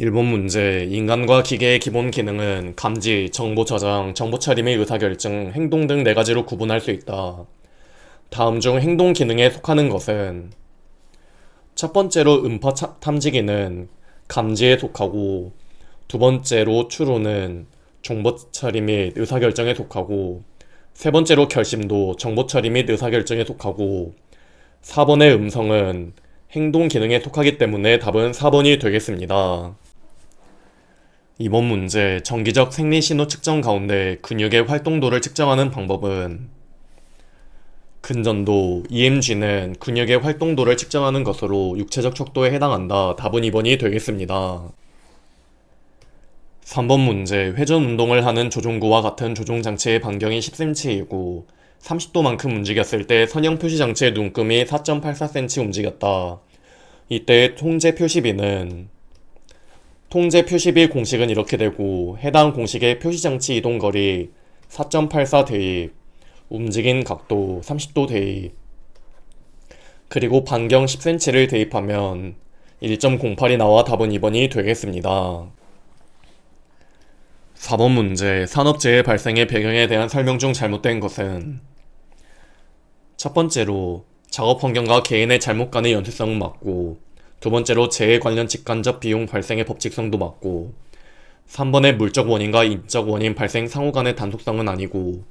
1번 문제. 인간과 기계의 기본 기능은 감지, 정보 저장, 정보 처리 및 의사결정, 행동 등 네 가지로 구분할 수 있다. 다음 중 행동 기능에 속하는 것은 첫 번째로 음파 탐지기는 감지에 속하고, 두 번째로 추론은 정보 처리 및 의사결정에 속하고, 세 번째로 결심도 정보 처리 및 의사결정에 속하고, 4번의 음성은 행동 기능에 속하기 때문에 답은 4번이 되겠습니다. 이번 문제. 정기적 생리 신호 측정 가운데 근육의 활동도를 측정하는 방법은 근전도, EMG는 근육의 활동도를 측정하는 것으로 육체적 척도에 해당한다. 답은 2번이 되겠습니다. 3번 문제. 회전 운동을 하는 조종구와 같은 조종장치의 반경이 10cm이고 30도만큼 움직였을 때 선형 표시장치의 눈금이 4.84cm 움직였다. 이때 통제 표시비는 통제 표시비 공식은 이렇게 되고, 해당 공식의 표시장치 이동거리 4.84 대입, 움직인 각도 30도 대입, 그리고 반경 10cm를 대입하면 1.08이 나와 답은 2번이 되겠습니다. 4번 문제. 산업재해 발생의 배경에 대한 설명 중 잘못된 것은 첫 번째로 작업 환경과 개인의 잘못 간의 연쇄성은 맞고, 두 번째로 재해 관련 직간접 비용 발생의 법칙성도 맞고, 3번의 물적 원인과 인적 원인 발생 상호 간의 단속성은 아니고,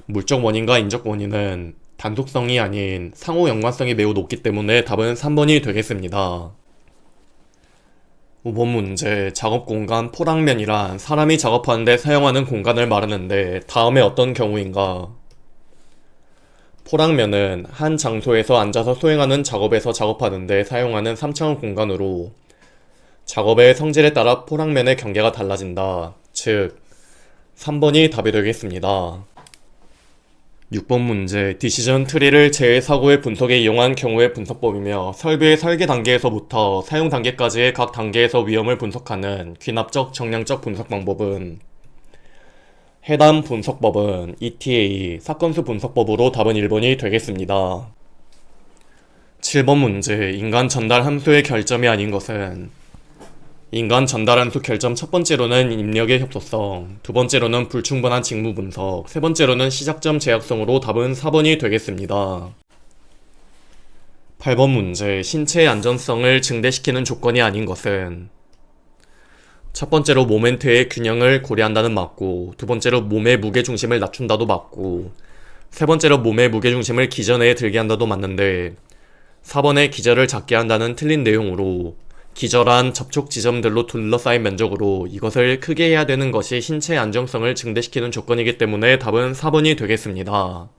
물적 원인과 인적 원인은 단속성이 아닌 상호 연관성이 매우 높기 때문에 답은 3번이 되겠습니다. 5번 문제. 작업 공간 포랑면이란 사람이 작업하는데 사용하는 공간을 말하는데 다음에 어떤 경우인가? 포랑면은 한 장소에서 앉아서 수행하는 작업에서 작업하는데 사용하는 3차원 공간으로, 작업의 성질에 따라 포랑면의 경계가 달라진다. 즉 3번이 답이 되겠습니다. 6번 문제. 디시전 트리를 재해 사고의 분석에 이용한 경우의 분석법이며 설비의 설계 단계에서부터 사용 단계까지의 각 단계에서 위험을 분석하는 귀납적 정량적 분석 방법은 해당 분석법은 ETA 사건수 분석법으로 답은 1번이 되겠습니다. 7번 문제. 인간 전달 함수의 결점이 아닌 것은 인간 전달 함수 결점 첫 번째로는 입력의 협소성, 두 번째로는 불충분한 직무 분석, 세 번째로는 시작점 제약성으로 답은 4번이 되겠습니다. 8번 문제. 신체의 안전성을 증대시키는 조건이 아닌 것은 첫 번째로 모멘트의 균형을 고려한다는 맞고, 두 번째로 몸의 무게중심을 낮춘다도 맞고, 세 번째로 몸의 무게중심을 기저내에 들게 한다도 맞는데 4번의 기저를 작게 한다는 틀린 내용으로, 기저란 접촉 지점들로 둘러싸인 면적으로 이것을 크게 해야 되는 것이 신체의 안정성을 증대시키는 조건이기 때문에 답은 4번이 되겠습니다.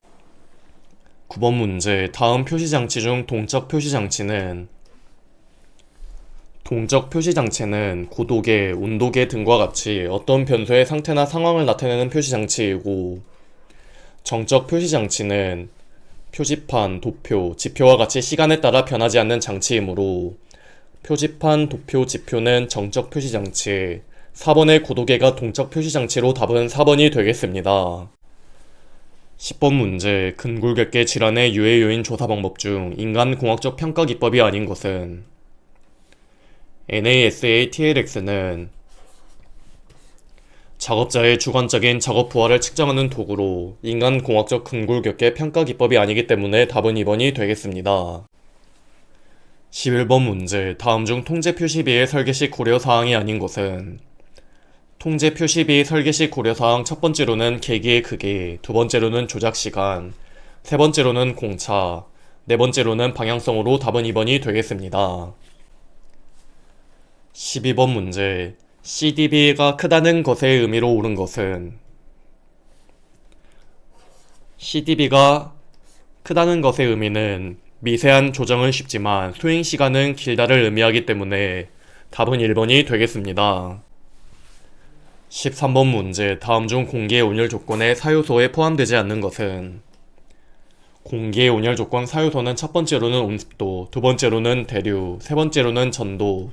9번 문제. 다음 표시장치 중 동적 표시장치는 동적 표시장치는 고도계, 온도계 등과 같이 어떤 변수의 상태나 상황을 나타내는 표시장치이고, 정적 표시장치는 표지판, 도표, 지표와 같이 시간에 따라 변하지 않는 장치이므로 표지판, 도표, 지표는 정적 표시장치, 4번의 고도계가 동적 표시장치로 답은 4번이 되겠습니다. 10번 문제. 근골격계 질환의 유해 요인 조사 방법 중 인간공학적 평가 기법이 아닌 것은 NASA-TLX는 작업자의 주관적인 작업 부하를 측정하는 도구로 인간공학적 근골격계 평가 기법이 아니기 때문에 답은 2번이 되겠습니다. 11번 문제. 다음 중 통제 표시비의 설계 시 고려사항이 아닌 것은 통제 표시비 설계 시 고려사항 첫 번째로는 계기의 크기, 두 번째로는 조작시간, 세 번째로는 공차, 네 번째로는 방향성으로 답은 2번이 되겠습니다. 12번 문제. CDB가 크다는 것의 의미로 옳은 것은 CDB가 크다는 것의 의미는 미세한 조정은 쉽지만 수행시간은 길다를 의미하기 때문에 답은 1번이 되겠습니다. 13번 문제. 다음 중 공기의 온열 조건에 사요소에 포함되지 않는 것은 공기의 온열 조건 사요소는 첫 번째로는 온습도, 두 번째로는 대류, 세 번째로는 전도,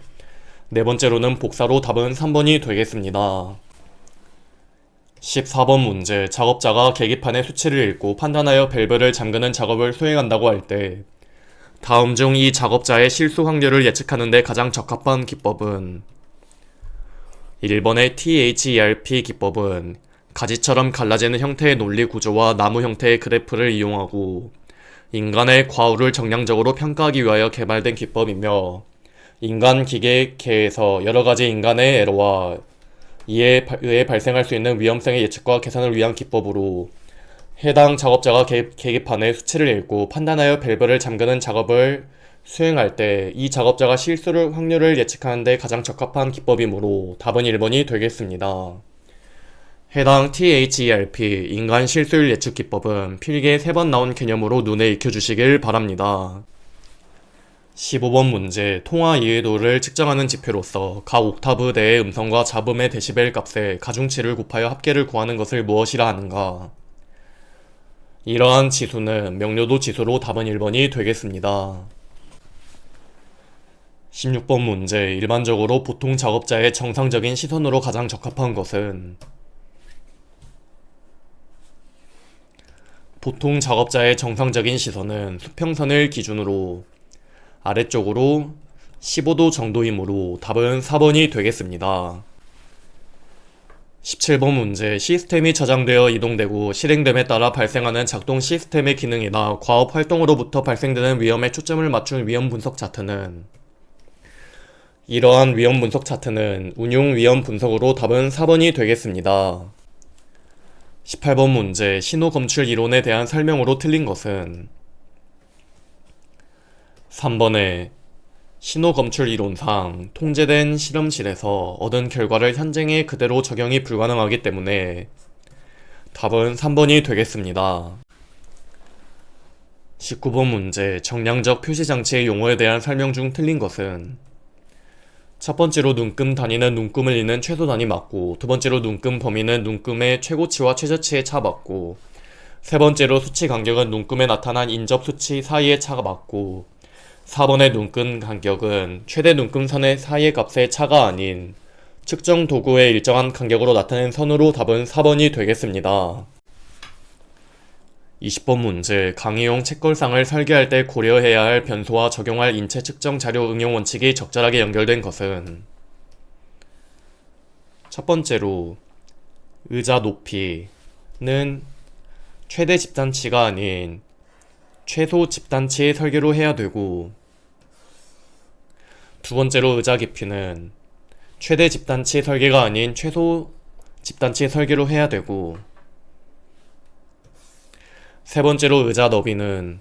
네 번째로는 복사로 답은 3번이 되겠습니다. 14번 문제. 작업자가 계기판의 수치를 읽고 판단하여 밸브를 잠그는 작업을 수행한다고 할 때 다음 중 이 작업자의 실수 확률을 예측하는 데 가장 적합한 기법은 1번의 THERP 기법은 가지처럼 갈라지는 형태의 논리 구조와 나무 형태의 그래프를 이용하고 인간의 과오를 정량적으로 평가하기 위하여 개발된 기법이며 인간 기계계에서 여러가지 인간의 에러와 이에 의해 발생할 수 있는 위험성의 예측과 계산을 위한 기법으로 해당 작업자가 계기판에 수치를 읽고 판단하여 밸브를 잠그는 작업을 수행할 때 이 작업자가 실수를 확률을 예측하는 데 가장 적합한 기법이므로 답은 1번이 되겠습니다. 해당 THERP 인간 실수율 예측 기법은 필기에 3번 나온 개념으로 눈에 익혀주시길 바랍니다. 15번 문제 통화 이해도를 측정하는 지표로서 각 옥타브 내의 음성과 잡음의 데시벨 값에 가중치를 곱하여 합계를 구하는 것을 무엇이라 하는가? 이러한 지수는 명료도 지수로 답은 1번이 되겠습니다. 16번 문제 일반적으로 보통 작업자의 정상적인 시선으로 가장 적합한 것은 보통 작업자의 정상적인 시선은 수평선을 기준으로 아래쪽으로 15도 정도이므로 답은 4번이 되겠습니다. 17번 문제 시스템이 저장되어 이동되고 실행됨에 따라 발생하는 작동 시스템의 기능이나 과업 활동으로부터 발생되는 위험에 초점을 맞춘 위험 분석 차트는 이러한 위험 분석 차트는 운용 위험 분석으로 답은 4번이 되겠습니다. 18번 문제 신호 검출 이론에 대한 설명으로 틀린 것은 3번에 신호 검출 이론상 통제된 실험실에서 얻은 결과를 현장에 그대로 적용이 불가능하기 때문에 답은 3번이 되겠습니다. 19번 문제 정량적 표시장치의 용어에 대한 설명 중 틀린 것은 첫 번째로 눈금 단위는 눈금을 잇는 최소 단위 맞고 두 번째로 눈금 범위는 눈금의 최고치와 최저치의 차 맞고 세 번째로 수치 간격은 눈금에 나타난 인접 수치 사이의 차가 맞고 4번의 눈금 간격은 최대 눈금선의 사이의 값의 차가 아닌 측정 도구의 일정한 간격으로 나타낸 선으로 답은 4번이 되겠습니다. 20번 문제 강의용 책걸상을 설계할 때 고려해야 할 변수와 적용할 인체 측정 자료 응용 원칙이 적절하게 연결된 것은 첫 번째로 의자 높이는 최대 집단치가 아닌 최소 집단치의 설계로 해야 되고 두 번째로 의자 깊이는 최대 집단치 설계가 아닌 최소 집단치 설계로 해야 되고 세 번째로 의자 너비는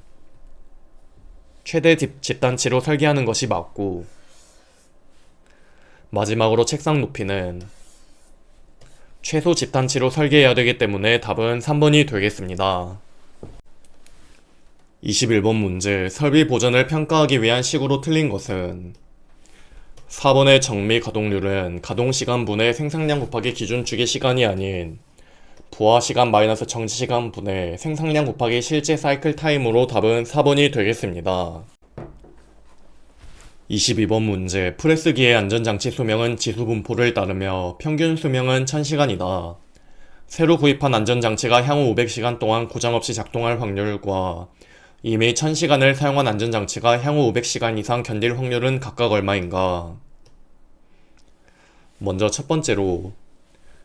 최대 집단치로 설계하는 것이 맞고 마지막으로 책상 높이는 최소 집단치로 설계해야 되기 때문에 답은 3번이 되겠습니다. 21번 문제 설비 보전을 평가하기 위한 식으로 틀린 것은 4번의 정미 가동률은 가동시간분의 생산량 곱하기 기준 주기 시간이 아닌 부하시간 마이너스 정지시간 분의 생산량 곱하기 실제 사이클 타임으로 답은 4번이 되겠습니다. 22번 문제 프레스기의 안전장치 수명은 지수 분포를 따르며 평균 수명은 1000시간이다. 새로 구입한 안전장치가 향후 500시간 동안 고장없이 작동할 확률과 이미 1000시간을 사용한 안전장치가 향후 500시간 이상 견딜 확률은 각각 얼마인가? 먼저 첫 번째로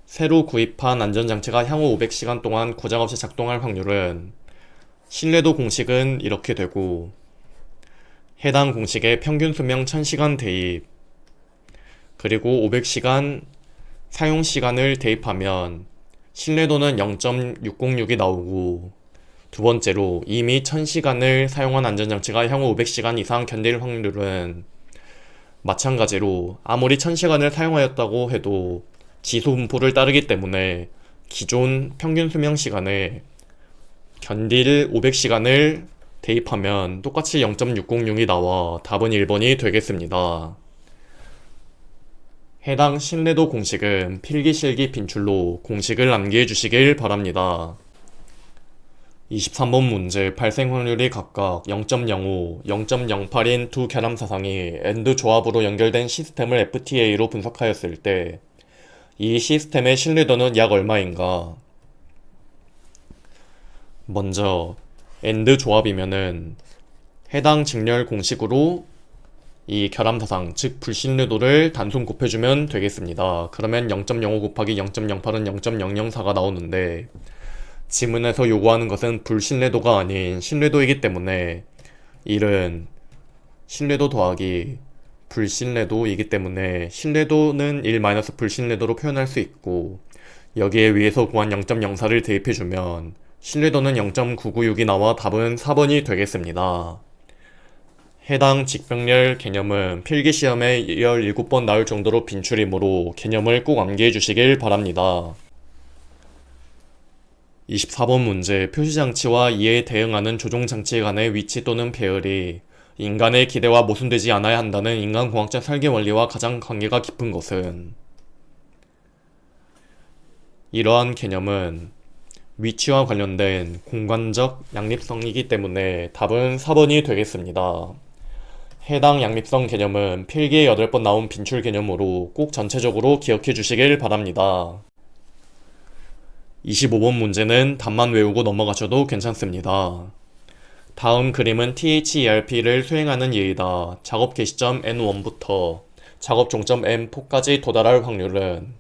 새로 구입한 안전장치가 향후 500시간 동안 고장없이 작동할 확률은 신뢰도 공식은 이렇게 되고 해당 공식에 평균 수명 1000시간 대입 그리고 500시간 사용시간을 대입하면 신뢰도는 0.606이 나오고 두 번째로 이미 1000시간을 사용한 안전장치가 향후 500시간 이상 견딜 확률은 마찬가지로 아무리 1000시간을 사용하였다고 해도 지수 분포를 따르기 때문에 기존 평균 수명 시간에 견딜 500시간을 대입하면 똑같이 0.606이 나와 답은 1번이 되겠습니다. 해당 신뢰도 공식은 필기실기 빈출로 공식을 암기해 주시길 바랍니다. 23번 문제 발생 확률이 각각 0.05, 0.08인 두 결함 사상이 AND 조합으로 연결된 시스템을 FTA로 분석하였을 때 이 시스템의 신뢰도는 약 얼마인가? 먼저 AND 조합이면은 해당 직렬 공식으로 이 결함사상, 즉 불신뢰도를 단순 곱해주면 되겠습니다. 그러면 0.05 곱하기 0.08은 0.004가 나오는데 지문에서 요구하는 것은 불신뢰도가 아닌 신뢰도이기 때문에 1은 신뢰도 더하기 불신뢰도이기 때문에 신뢰도는 1 불신뢰도로 표현할 수 있고, 여기에 위에서 구한 0.04를 대입해주면 신뢰도는 0.996이 나와 답은 4번이 되겠습니다. 해당 직병렬 개념은 필기시험에 17번 나올 정도로 빈출이므로 개념을 꼭 암기해 주시길 바랍니다. 24번 문제, 표시장치와 이에 대응하는 조종장치 간의 위치 또는 배열이 인간의 기대와 모순되지 않아야 한다는 인간공학적 설계 원리와 가장 관계가 깊은 것은? 이러한 개념은 위치와 관련된 공간적 양립성이기 때문에 답은 4번이 되겠습니다. 해당 양립성 개념은 필기에 8번 나온 빈출 개념으로 꼭 전체적으로 기억해 주시길 바랍니다. 25번 문제는 답만 외우고 넘어가셔도 괜찮습니다. 다음 그림은 THERP를 수행하는 예이다. 작업 개시점 N1부터 작업 종점 M4까지 도달 확률은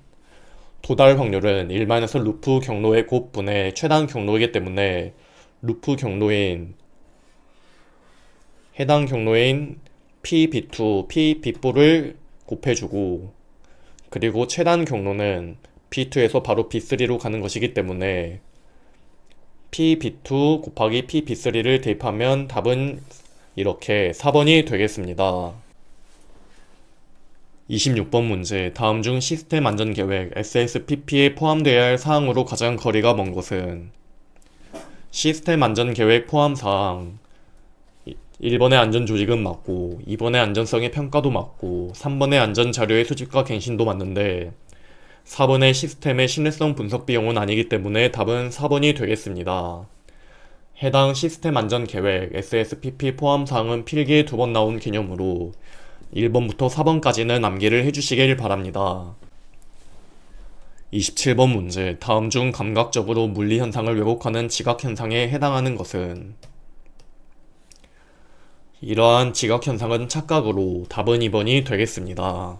1-루프 경로의 곱분의 최단 경로이기 때문에 루프 경로인 해당 경로인 PB2, PB4를 곱해주고, 그리고 최단 경로는 B2에서 바로 B3로 가는 것이기 때문에 PB2 곱하기 PB3를 대입하면 답은 이렇게 4번이 되겠습니다. 26번 문제, 다음 중 시스템 안전계획 SSPP에 포함되어야 할 사항으로 가장 거리가 먼 것은? 시스템 안전계획 포함사항 1번의 안전조직은 맞고 2번의 안전성의 평가도 맞고 3번의 안전자료의 수집과 갱신도 맞는데 4번의 시스템의 신뢰성 분석 비용은 아니기 때문에 답은 4번이 되겠습니다. 해당 시스템 안전계획 SSPP 포함사항은 필기에 2번 나온 개념으로 1번부터 4번까지는 암기를 해주시길 바랍니다. 27번 문제, 다음 중 감각적으로 물리현상을 왜곡하는 지각현상에 해당하는 것은? 이러한 지각현상은 착각으로 답은 2번이 되겠습니다.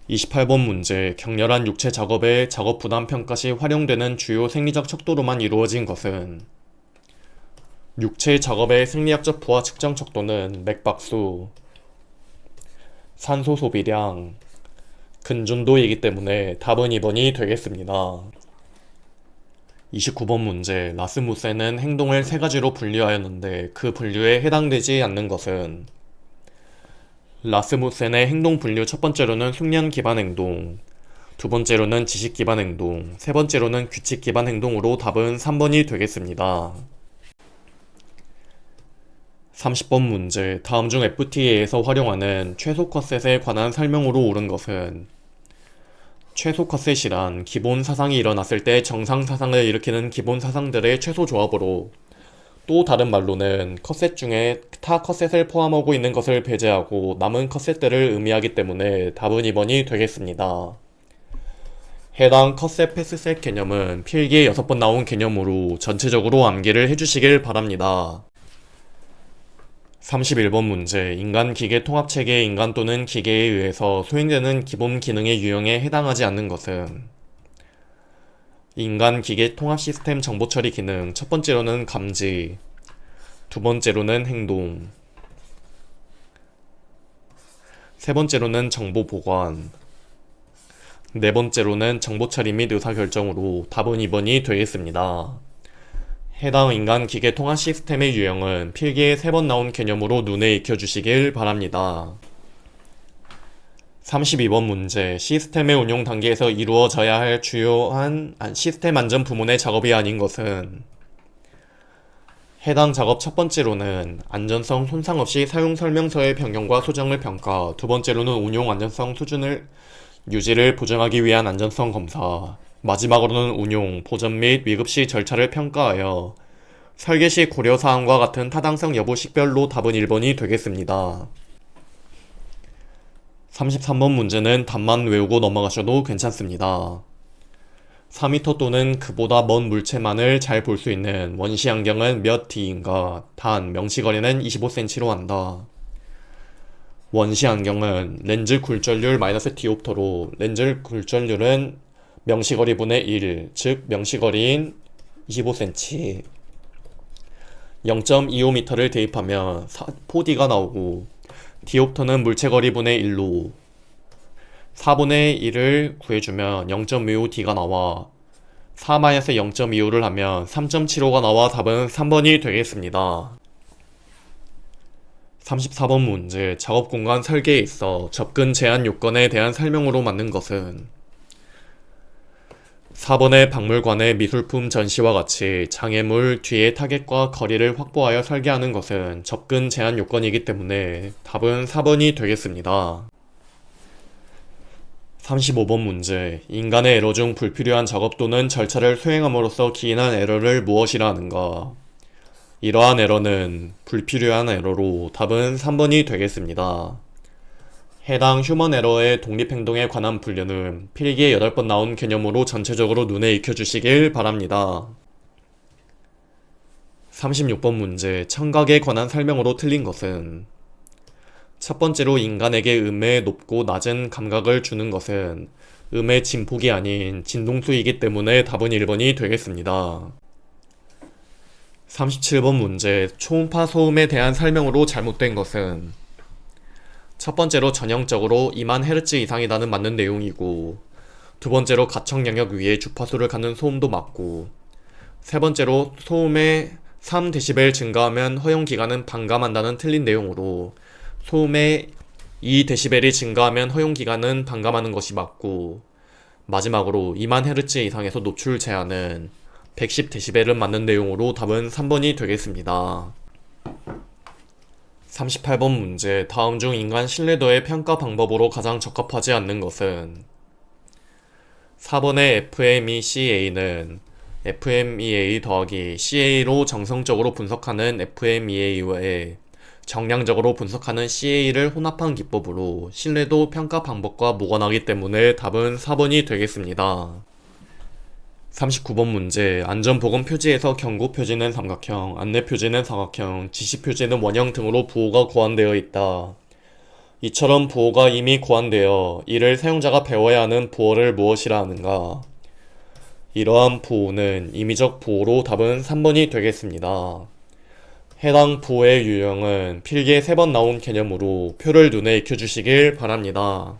28번 문제, 격렬한 육체 작업의 작업 부담 평가 시 활용되는 주요 생리적 척도로만 이루어진 것은? 육체 작업의 생리학적 부하 측정 척도는 맥박수, 산소 소비량, 근준도이기 때문에 답은 2번이 되겠습니다. 29번 문제, 라스무센은 행동을 3가지로 분류하였는데 그 분류에 해당되지 않는 것은? 라스무센의 행동 분류 첫 번째로는 숙련 기반 행동, 두 번째로는 지식 기반 행동, 세 번째로는 규칙 기반 행동으로 답은 3번이 되겠습니다. 30번 문제, 다음 중 FTA에서 활용하는 최소 컷셋에 관한 설명으로 옳은 것은? 최소 컷셋이란 기본 사상이 일어났을 때 정상 사상을 일으키는 기본 사상들의 최소 조합으로, 또 다른 말로는 컷셋 중에 타 컷셋을 포함하고 있는 것을 배제하고 남은 컷셋들을 의미하기 때문에 답은 2번이 되겠습니다. 해당 컷셋 패스셋 개념은 필기에 6번 나온 개념으로 전체적으로 암기를 해주시길 바랍니다. 31번 문제, 인간-기계 통합체계의 인간 또는 기계에 의해서 수행되는 기본 기능의 유형에 해당하지 않는 것은? 인간-기계 통합 시스템 정보처리 기능, 첫 번째로는 감지, 두 번째로는 행동, 세 번째로는 정보 보관, 네 번째로는 정보처리 및 의사결정으로 답은 2번이 되겠습니다. 해당 인간-기계 통합 시스템의 유형은 필기에 3번 나온 개념으로 눈에 익혀주시길 바랍니다. 32번 문제, 시스템의 운용 단계에서 이루어져야 할 주요한 시스템 안전 부문의 작업이 아닌 것은? 해당 작업 첫 번째로는 안전성 손상 없이 사용 설명서의 변경과 수정을 평가, 두 번째로는 운용 안전성 수준을 유지를 보증하기 위한 안전성 검사, 마지막으로는 운용, 보전 및 위급 시 절차를 평가하여 설계 시 고려사항과 같은 타당성 여부 식별로 답은 1번이 되겠습니다. 33번 문제는 답만 외우고 넘어가셔도 괜찮습니다. 4m 또는 그보다 먼 물체만을 잘 볼 수 있는 원시 안경은 몇 D인가? 단, 명시거리는 25cm로 한다. 원시 안경은 렌즈 굴절률 마이너스 디옵터로 렌즈 굴절률은 명시거리분의 1, 즉 명시거리인 25cm 0.25m를 대입하면 4D가 나오고 디옵터는 물체거리분의 1로 4분의 1을 구해주면 0.25D가 나와 4-0.25를 하면 3.75가 나와 답은 3번이 되겠습니다. 34번 문제 작업공간 설계에 있어 접근 제한 요건에 대한 설명으로 맞는 것은 4번의 박물관의 미술품 전시와 같이 장애물 뒤의 타겟과 거리를 확보하여 설계하는 것은 접근 제한 요건이기 때문에 답은 4번이 되겠습니다. 35번 문제 인간의 에러 중 불필요한 작업 또는 절차를 수행함으로써 기인한 에러를 무엇이라 하는가? 이러한 에러는 불필요한 에러로 답은 3번이 되겠습니다. 해당 휴먼 에러의 독립행동에 관한 분류는 필기에 8번 나온 개념으로 전체적으로 눈에 익혀주시길 바랍니다. 36번 문제 청각에 관한 설명으로 틀린 것은 첫 번째로 인간에게 음의 높고 낮은 감각을 주는 것은 음의 진폭이 아닌 진동수이기 때문에 답은 1번이 되겠습니다. 37번 문제 초음파 소음에 대한 설명으로 잘못된 것은 첫 번째로 전형적으로 2만 Hz 이상이다는 맞는 내용이고 두 번째로 가청 영역 위에 주파수를 갖는 소음도 맞고 세 번째로 소음의 3dB 증가하면 허용기간은 반감한다는 틀린 내용으로 소음의 2dB이 증가하면 허용기간은 반감하는 것이 맞고 마지막으로 2만 Hz 이상에서 노출 제한은 110dB은 맞는 내용으로 답은 3번이 되겠습니다. 38번 문제 다음 중 인간 신뢰도의 평가 방법으로 가장 적합하지 않는 것은 4번의 FMECA는 FMEA 더하기 CA로 정성적으로 분석하는 FMEA에 정량적으로 분석하는 CA를 혼합한 기법으로 신뢰도 평가 방법과 무관하기 때문에 답은 4번이 되겠습니다. 39번 문제 안전보건 표지에서 경고 표지는 삼각형, 안내 표지는 사각형, 지시 표지는 원형 등으로 부호가 고안되어 있다. 이처럼 부호가 이미 고안되어 이를 사용자가 배워야 하는 부호를 무엇이라 하는가? 이러한 부호는 임의적 부호로 답은 3번이 되겠습니다. 해당 부호의 유형은 필기에 3번 나온 개념으로 표를 눈에 익혀주시길 바랍니다.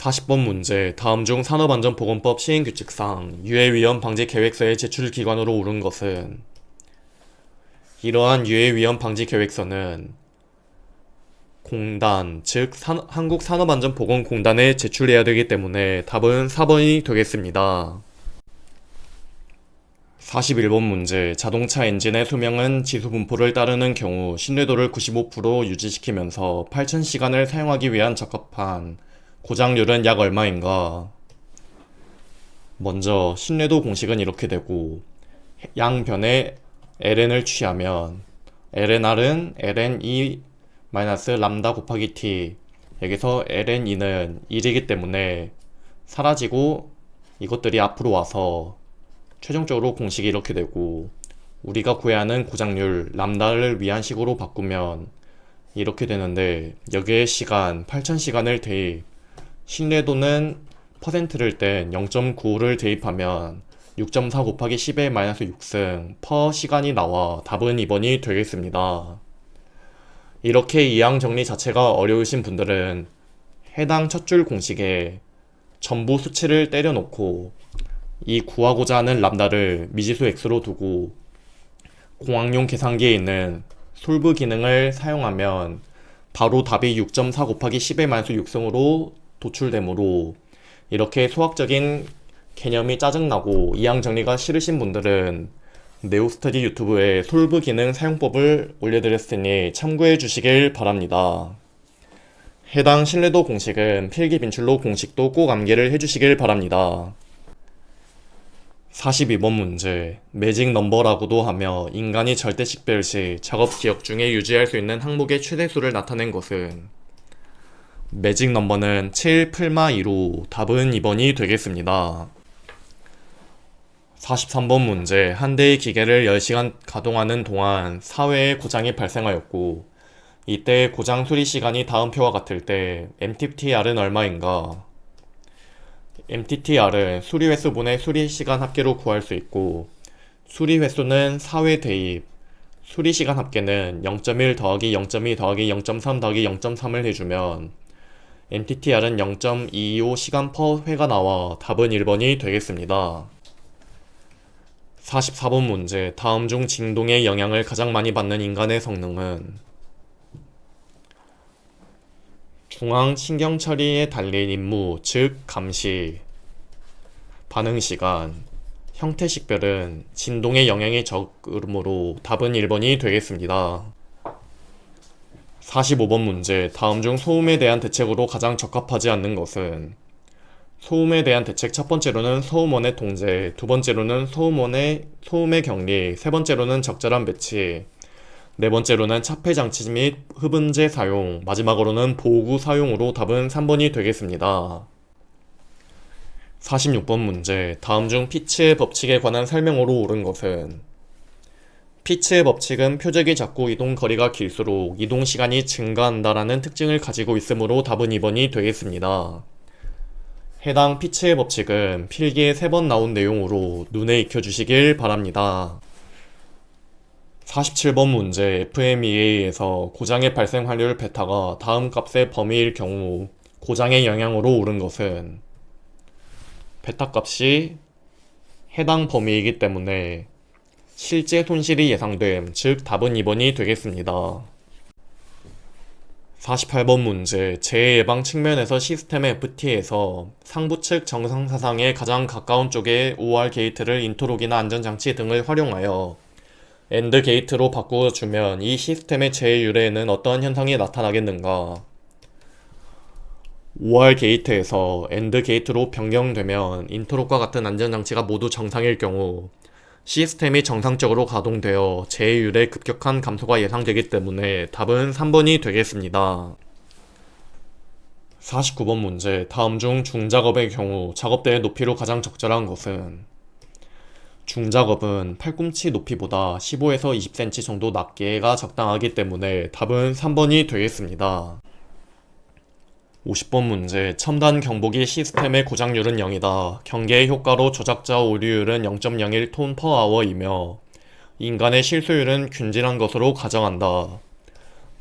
40번 문제 다음 중 산업안전보건법 시행규칙상 유해위험 방지 계획서의 제출 기관으로 옳은 것은 이러한 유해위험 방지 계획서는 공단, 즉 한국산업안전보건공단에 제출해야 되기 때문에 답은 4번이 되겠습니다. 41번 문제 자동차 엔진의 수명은 지수 분포를 따르는 경우 신뢰도를 95% 유지시키면서 8000시간을 사용하기 위한 적합한 고장률은 약 얼마인가? 먼저 신뢰도 공식은 이렇게 되고 양변에 ln을 취하면 lnr은 ln2 람다 곱하기 t 여기서 ln2는 1이기 때문에 사라지고 이것들이 앞으로 와서 최종적으로 공식이 이렇게 되고 우리가 구해야 하는 고장률 람다를 위한 식으로 바꾸면 이렇게 되는데 여기에 시간 8000시간을 대입 신뢰도는 퍼센트를 뗀 0.95를 대입하면 6.4 곱하기 10의 마이너스 6승 퍼 시간이 나와 답은 2번이 되겠습니다. 이렇게 이항 정리 자체가 어려우신 분들은 해당 첫 줄 공식에 전부 수치를 때려놓고 이 구하고자 하는 람다를 미지수 x로 두고 공학용 계산기에 있는 솔브 기능을 사용하면 바로 답이 6.4 곱하기 10의 마이너스 6승으로 도출되므로 이렇게 수학적인 개념이 짜증나고 이항 정리가 싫으신 분들은 네오스터디 유튜브에 솔브 기능 사용법을 올려드렸으니 참고해 주시길 바랍니다. 해당 신뢰도 공식은 필기 빈출로 공식도 꼭 암기를 해주시길 바랍니다. 42번 문제 매직 넘버라고도 하며 인간이 절대 식별 시 작업 기억 중에 유지할 수 있는 항목의 최대수를 나타낸 것은 매직 넘버는 7 풀마 2로 답은 2번이 되겠습니다. 43번 문제 한 대의 기계를 10시간 가동하는 동안 사회에 고장이 발생하였고 이때 고장 수리 시간이 다음 표와 같을 때 MTTR은 얼마인가? MTTR은 수리 횟수분의 수리 시간 합계로 구할 수 있고, 수리 횟수는 4회 대입, 수리 시간 합계는 0.1 더하기 0.2 더하기 0.3 더하기 0.3을 해주면 MTTR은 0.225 시간 퍼 회가 나와 답은 1번이 되겠습니다. 44번 문제. 다음 중 진동의 영향을 가장 많이 받는 인간의 성능은 중앙 신경 처리에 달린 임무, 즉 감시, 반응 시간, 형태 식별은 진동의 영향이 적으므로 답은 1번이 되겠습니다. 45번 문제. 다음 중 소음에 대한 대책으로 가장 적합하지 않는 것은 소음에 대한 대책 첫 번째로는 소음원의 통제, 두 번째로는 소음의 격리, 세 번째로는 적절한 배치, 네 번째로는 차폐 장치 및 흡음재 사용, 마지막으로는 보호구 사용으로 답은 3번이 되겠습니다. 46번 문제. 다음 중 피츠의 법칙에 관한 설명으로 옳은 것은 피츠의 법칙은 표적이 작고 이동 거리가 길수록 이동 시간이 증가한다라는 특징을 가지고 있으므로 답은 2번이 되겠습니다. 해당 피츠의 법칙은 필기에 3번 나온 내용으로 눈에 익혀주시길 바랍니다. 47번 문제. FMEA에서 고장의 발생 확률 베타가 다음 값의 범위일 경우 고장의 영향으로 옳은 것은 베타 값이 해당 범위이기 때문에 실제 손실이 예상됨, 즉 답은 2번이 되겠습니다. 48번 문제. 재해 예방 측면에서 시스템의 FT에서 상부 측 정상 사상에 가장 가까운 쪽에 OR 게이트를 인터록이나 안전장치 등을 활용하여 AND 게이트로 바꾸어주면 이 시스템의 재해 유래에는 어떠한 현상이 나타나겠는가? OR 게이트에서 AND 게이트로 변경되면 인터록과 같은 안전장치가 모두 정상일 경우 시스템이 정상적으로 가동되어 재해율의 급격한 감소가 예상되기 때문에 답은 3번이 되겠습니다. 49번 문제. 다음 중 중작업의 경우 작업대의 높이로 가장 적절한 것은 중작업은 팔꿈치 높이보다 15에서 20cm 정도 낮게가 적당하기 때문에 답은 3번이 되겠습니다. 50번 문제. 첨단 경보기 시스템의 고장률은 0이다. 경계의 효과로 조작자 오류율은 0.01 톤 퍼 아워이며 인간의 실수율은 균질한 것으로 가정한다.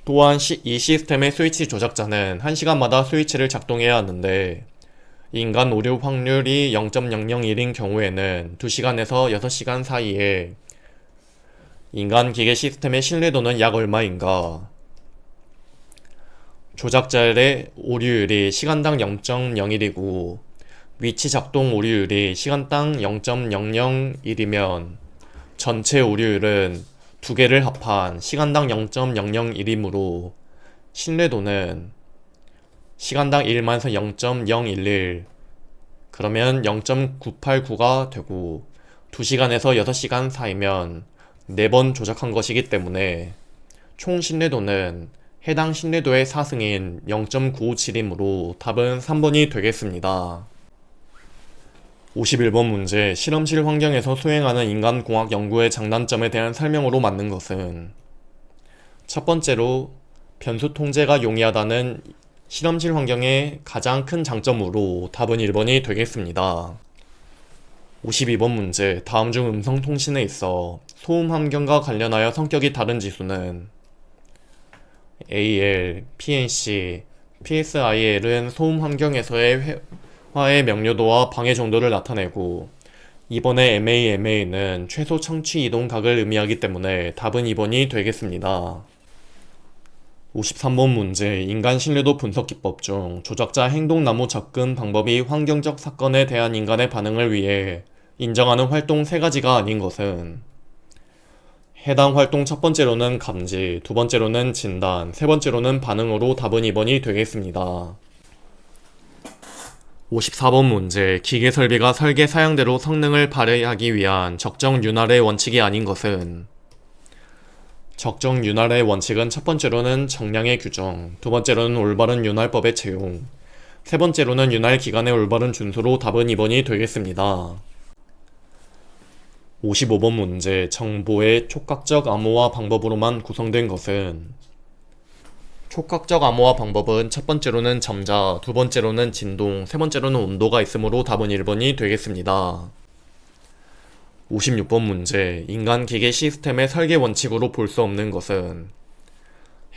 또한 이 시스템의 스위치 조작자는 1시간마다 스위치를 작동해야 하는데 인간 오류 확률이 0.001인 경우에는 2시간에서 6시간 사이에 인간 기계 시스템의 신뢰도는 약 얼마인가? 조작자의 오류율이 시간당 0.01이고 위치 작동 오류율이 시간당 0.001이면 전체 오류율은 두 개를 합한 시간당 0.001이므로 신뢰도는 시간당 1만에서 0.011, 그러면 0.989가 되고 2시간에서 6시간 사이면 4번 조작한 것이기 때문에 총 신뢰도는 해당 신뢰도의 4승인 0.957이므로 답은 3번이 되겠습니다. 51번 문제. 실험실 환경에서 수행하는 인간공학 연구의 장단점에 대한 설명으로 맞는 것은 첫 번째로 변수 통제가 용이하다는 실험실 환경의 가장 큰 장점으로 답은 1번이 되겠습니다. 52번 문제. 다음 중 음성통신에 있어 소음 환경과 관련하여 성격이 다른 지수는 AL, PNC, PSIL은 소음 환경에서의 회화의 명료도와 방해 정도를 나타내고 이번에 MAMA는 최소 청취 이동각을 의미하기 때문에 답은 2번이 되겠습니다. 53번 문제. 인간 신뢰도 분석 기법 중 조작자 행동나무 접근 방법이 환경적 사건에 대한 인간의 반응을 위해 인정하는 활동 3가지가 아닌 것은 해당 활동 첫 번째로는 감지, 두 번째로는 진단, 세 번째로는 반응으로 답은 2번이 되겠습니다. 54번 문제. 기계 설비가 설계 사양대로 성능을 발휘하기 위한 적정 윤활의 원칙이 아닌 것은 적정 윤활의 원칙은 첫 번째로는 정량의 규정, 두 번째로는 올바른 윤활법의 채용, 세 번째로는 윤활 기간의 올바른 준수로 답은 2번이 되겠습니다. 55번 문제. 정보의 촉각적 암호화 방법으로만 구성된 것은 촉각적 암호화 방법은 첫 번째로는 점자, 두 번째로는 진동, 세 번째로는 온도가 있으므로 답은 1번이 되겠습니다. 56번 문제. 인간 기계 시스템의 설계 원칙으로 볼 수 없는 것은?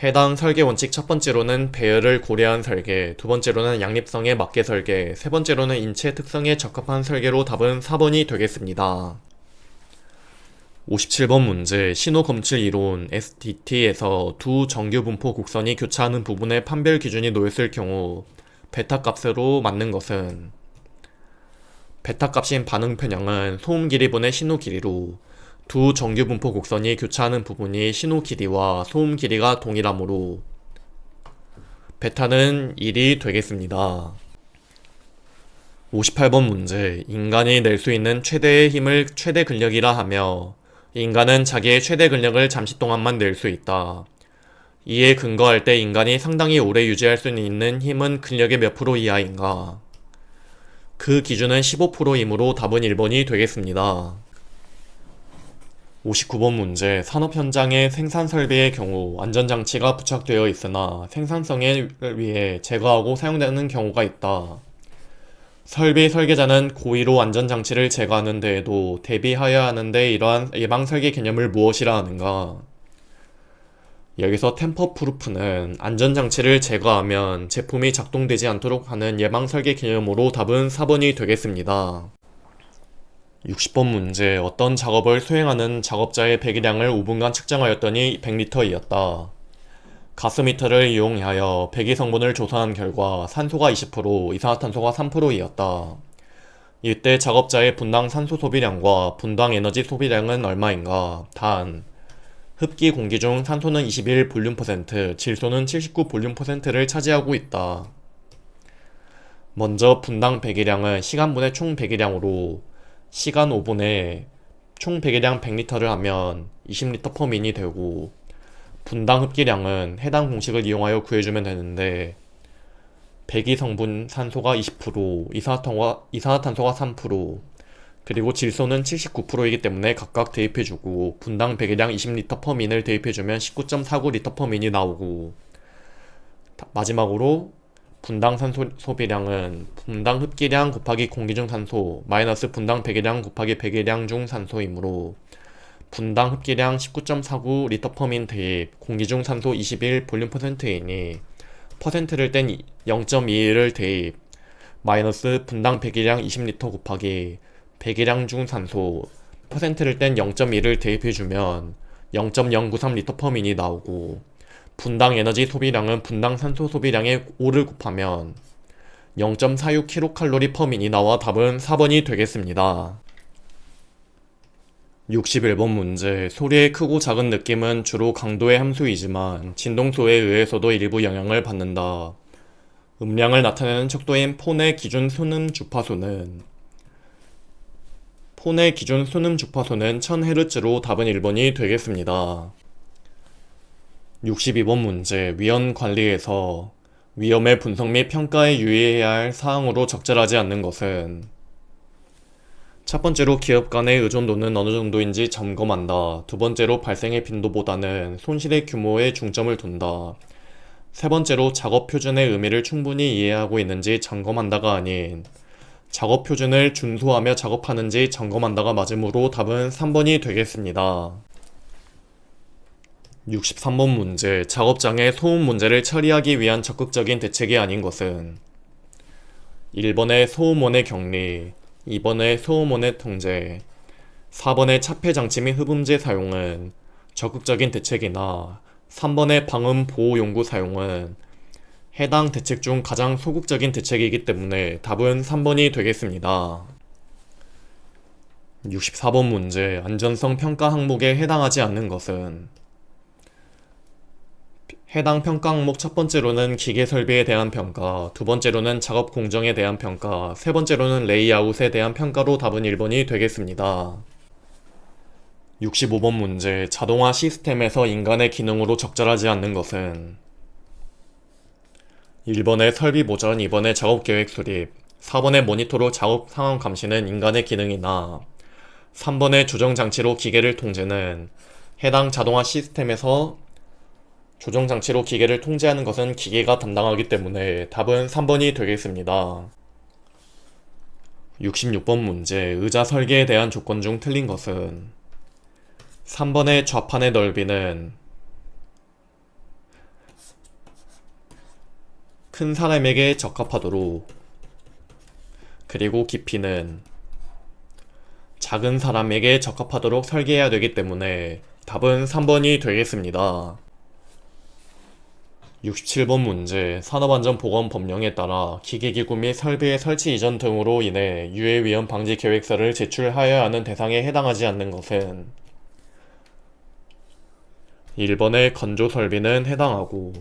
해당 설계 원칙 첫 번째로는 배열을 고려한 설계, 두 번째로는 양립성에 맞게 설계, 세 번째로는 인체 특성에 적합한 설계로 답은 4번이 되겠습니다. 57번 문제. 신호 검출 이론 SDT에서 두 정규 분포 곡선이 교차하는 부분의 판별 기준이 놓였을 경우 베타 값으로 맞는 것은? 베타 값인 반응 편향은 소음 길이분의 신호 길이로 두 정규 분포 곡선이 교차하는 부분이 신호 길이와 소음 길이가 동일하므로 베타는 1이 되겠습니다. 58번 문제. 인간이 낼 수 있는 최대의 힘을 최대 근력이라 하며 인간은 자기의 최대 근력을 잠시 동안만 낼 수 있다. 이에 근거할 때 인간이 상당히 오래 유지할 수 있는 힘은 근력의 몇 프로 이하인가? 그 기준은 15%이므로 답은 1번이 되겠습니다. 59번 문제. 산업 현장의 생산 설비의 경우 안전장치가 부착되어 있으나 생산성을 위해 제거하고 사용되는 경우가 있다. 설비 설계자는 고의로 안전장치를 제거하는 데에도 대비하여야 하는데 이러한 예방 설계 개념을 무엇이라 하는가? 여기서 템퍼 프루프는 안전장치를 제거하면 제품이 작동되지 않도록 하는 예방 설계 개념으로 답은 4번이 되겠습니다. 60번 문제. 어떤 작업을 수행하는 작업자의 배기량을 5분간 측정하였더니 100리터이었다. 가스미터를 이용하여 배기 성분을 조사한 결과 산소가 20%, 이산화탄소가 3%이었다. 이때 작업자의 분당 산소 소비량과 분당 에너지 소비량은 얼마인가? 단, 흡기 공기 중 산소는 21 볼륨 퍼센트, 질소는 79 볼륨 퍼센트를 차지하고 있다. 먼저 분당 배기량은 시간분의 총 배기량으로 시간 5분에 총 배기량 100리터를 하면 20리터 퍼 민이 되고 분당 흡기량은 해당 공식을 이용하여 구해주면 되는데 배기 성분 산소가 20%, 이산화탄소가 3%, 그리고 질소는 79%이기 때문에 각각 대입해주고 분당 배기량 20리터 퍼 민을 대입해주면 19.49리터 퍼 민이 나오고 마지막으로 분당 산소 소비량은 분당 흡기량 곱하기 공기 중 산소 마이너스 분당 배기량 곱하기 배기량 중 산소이므로 분당 흡기량 19.49 리터 퍼 민 대입 공기 중 산소 21 볼륨 퍼센트이니 퍼센트를 뗀 0.21을 대입 마이너스 분당 배기량 20리터 곱하기 배기량 중 산소 퍼센트를 뗀 0.1을 대입해주면 0.093 리터 퍼 민이 나오고 분당 에너지 소비량은 분당 산소 소비량의 5를 곱하면 0.46 킬로칼로리 퍼 민이 나와 답은 4번이 되겠습니다. 61번 문제. 소리의 크고 작은 느낌은 주로 강도의 함수이지만 진동소에 의해서도 일부 영향을 받는다. 음량을 나타내는 척도인 폰의 기준 순음 주파수는 1000Hz로 답은 1번이 되겠습니다. 62번 문제. 위험 관리에서 위험의 분석 및 평가에 유의해야 할 사항으로 적절하지 않는 것은? 첫 번째로 기업 간의 의존도는 어느 정도인지 점검한다. 두 번째로 발생의 빈도보다는 손실의 규모에 중점을 둔다. 세 번째로 작업 표준의 의미를 충분히 이해하고 있는지 점검한다가 아닌 작업 표준을 준수하며 작업하는지 점검한다가 맞으므로 답은 3번이 되겠습니다. 63번 문제. 작업장의 소음 문제를 처리하기 위한 적극적인 대책이 아닌 것은? 1번의 소음원의 격리, 2번의 소음원의 통제, 4번의 차폐 장치 및 흡음재 사용은 적극적인 대책이나 3번의 방음 보호 용구 사용은 해당 대책 중 가장 소극적인 대책이기 때문에 답은 3번이 되겠습니다. 64번 문제. 안전성 평가 항목에 해당하지 않는 것은? 해당 평가 항목 첫 번째로는 기계 설비에 대한 평가, 두 번째로는 작업 공정에 대한 평가, 세 번째로는 레이아웃에 대한 평가로 답은 1번이 되겠습니다. 65번 문제. 자동화 시스템에서 인간의 기능으로 적절하지 않는 것은? 1번의 설비 보전, 2번의 작업 계획 수립, 4번의 모니터로 작업 상황 감시는 인간의 기능이나 3번의 조정 장치로 기계를 통제는 해당 자동화 시스템에서 조종장치로 기계를 통제하는 것은 기계가 담당하기 때문에 답은 3번이 되겠습니다. 66번 문제, 의자 설계에 대한 조건 중 틀린 것은 3번의 좌판의 넓이는 큰 사람에게 적합하도록, 그리고 깊이는 작은 사람에게 적합하도록 설계해야 되기 때문에 답은 3번이 되겠습니다. 67번 문제, 산업안전보건법령에 따라 기계기구 및 설비의 설치 이전 등으로 인해 유해위험 방지 계획서를 제출하여야 하는 대상에 해당하지 않는 것은 1번의 건조설비는 해당하고,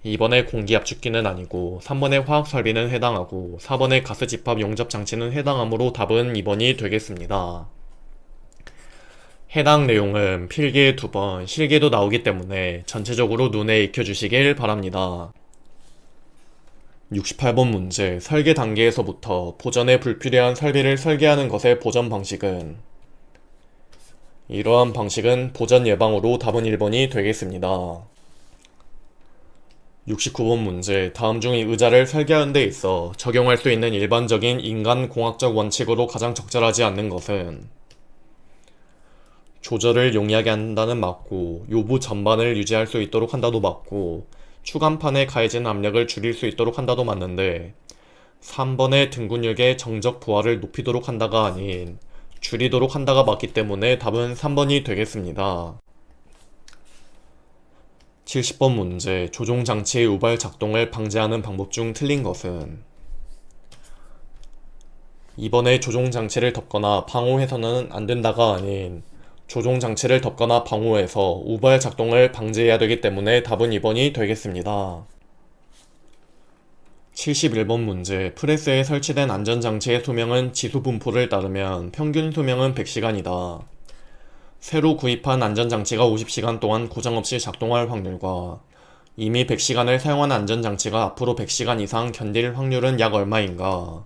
2번의 공기압축기는 아니고, 3번의 화학설비는 해당하고, 4번의 가스집합 용접장치는 해당하므로 답은 2번이 되겠습니다. 해당 내용은 필기에 2번, 실기에도 나오기 때문에 전체적으로 눈에 익혀주시길 바랍니다. 68번 문제, 설계 단계에서부터 보전에 불필요한 설비를 설계하는 것의 보전 방식은 이러한 방식은 보전 예방으로 답은 1번이 되겠습니다. 69번 문제, 다음 중 의자를 설계하는 데 있어 적용할 수 있는 일반적인 인간공학적 원칙으로 가장 적절하지 않는 것은 조절을 용이하게 한다는 맞고, 요부 전반을 유지할 수 있도록 한다도 맞고, 추간판에 가해진 압력을 줄일 수 있도록 한다도 맞는데 3번의 등 근육의 정적 부하를 높이도록 한다가 아닌 줄이도록 한다가 맞기 때문에 답은 3번이 되겠습니다. 70번 문제, 조종장치의 우발 작동을 방지하는 방법 중 틀린 것은 2번의 조종장치를 덮거나 방호해서는 안 된다가 아닌 조종장치를 덮거나 방호해서 우발 작동을 방지해야 되기 때문에 답은 2번이 되겠습니다. 71번 문제, 프레스에 설치된 안전장치의 수명은 지수분포를 따르면 평균 수명은 100시간이다. 새로 구입한 안전장치가 50시간 동안 고장없이 작동할 확률과 이미 100시간을 사용한 안전장치가 앞으로 100시간 이상 견딜 확률은 약 얼마인가?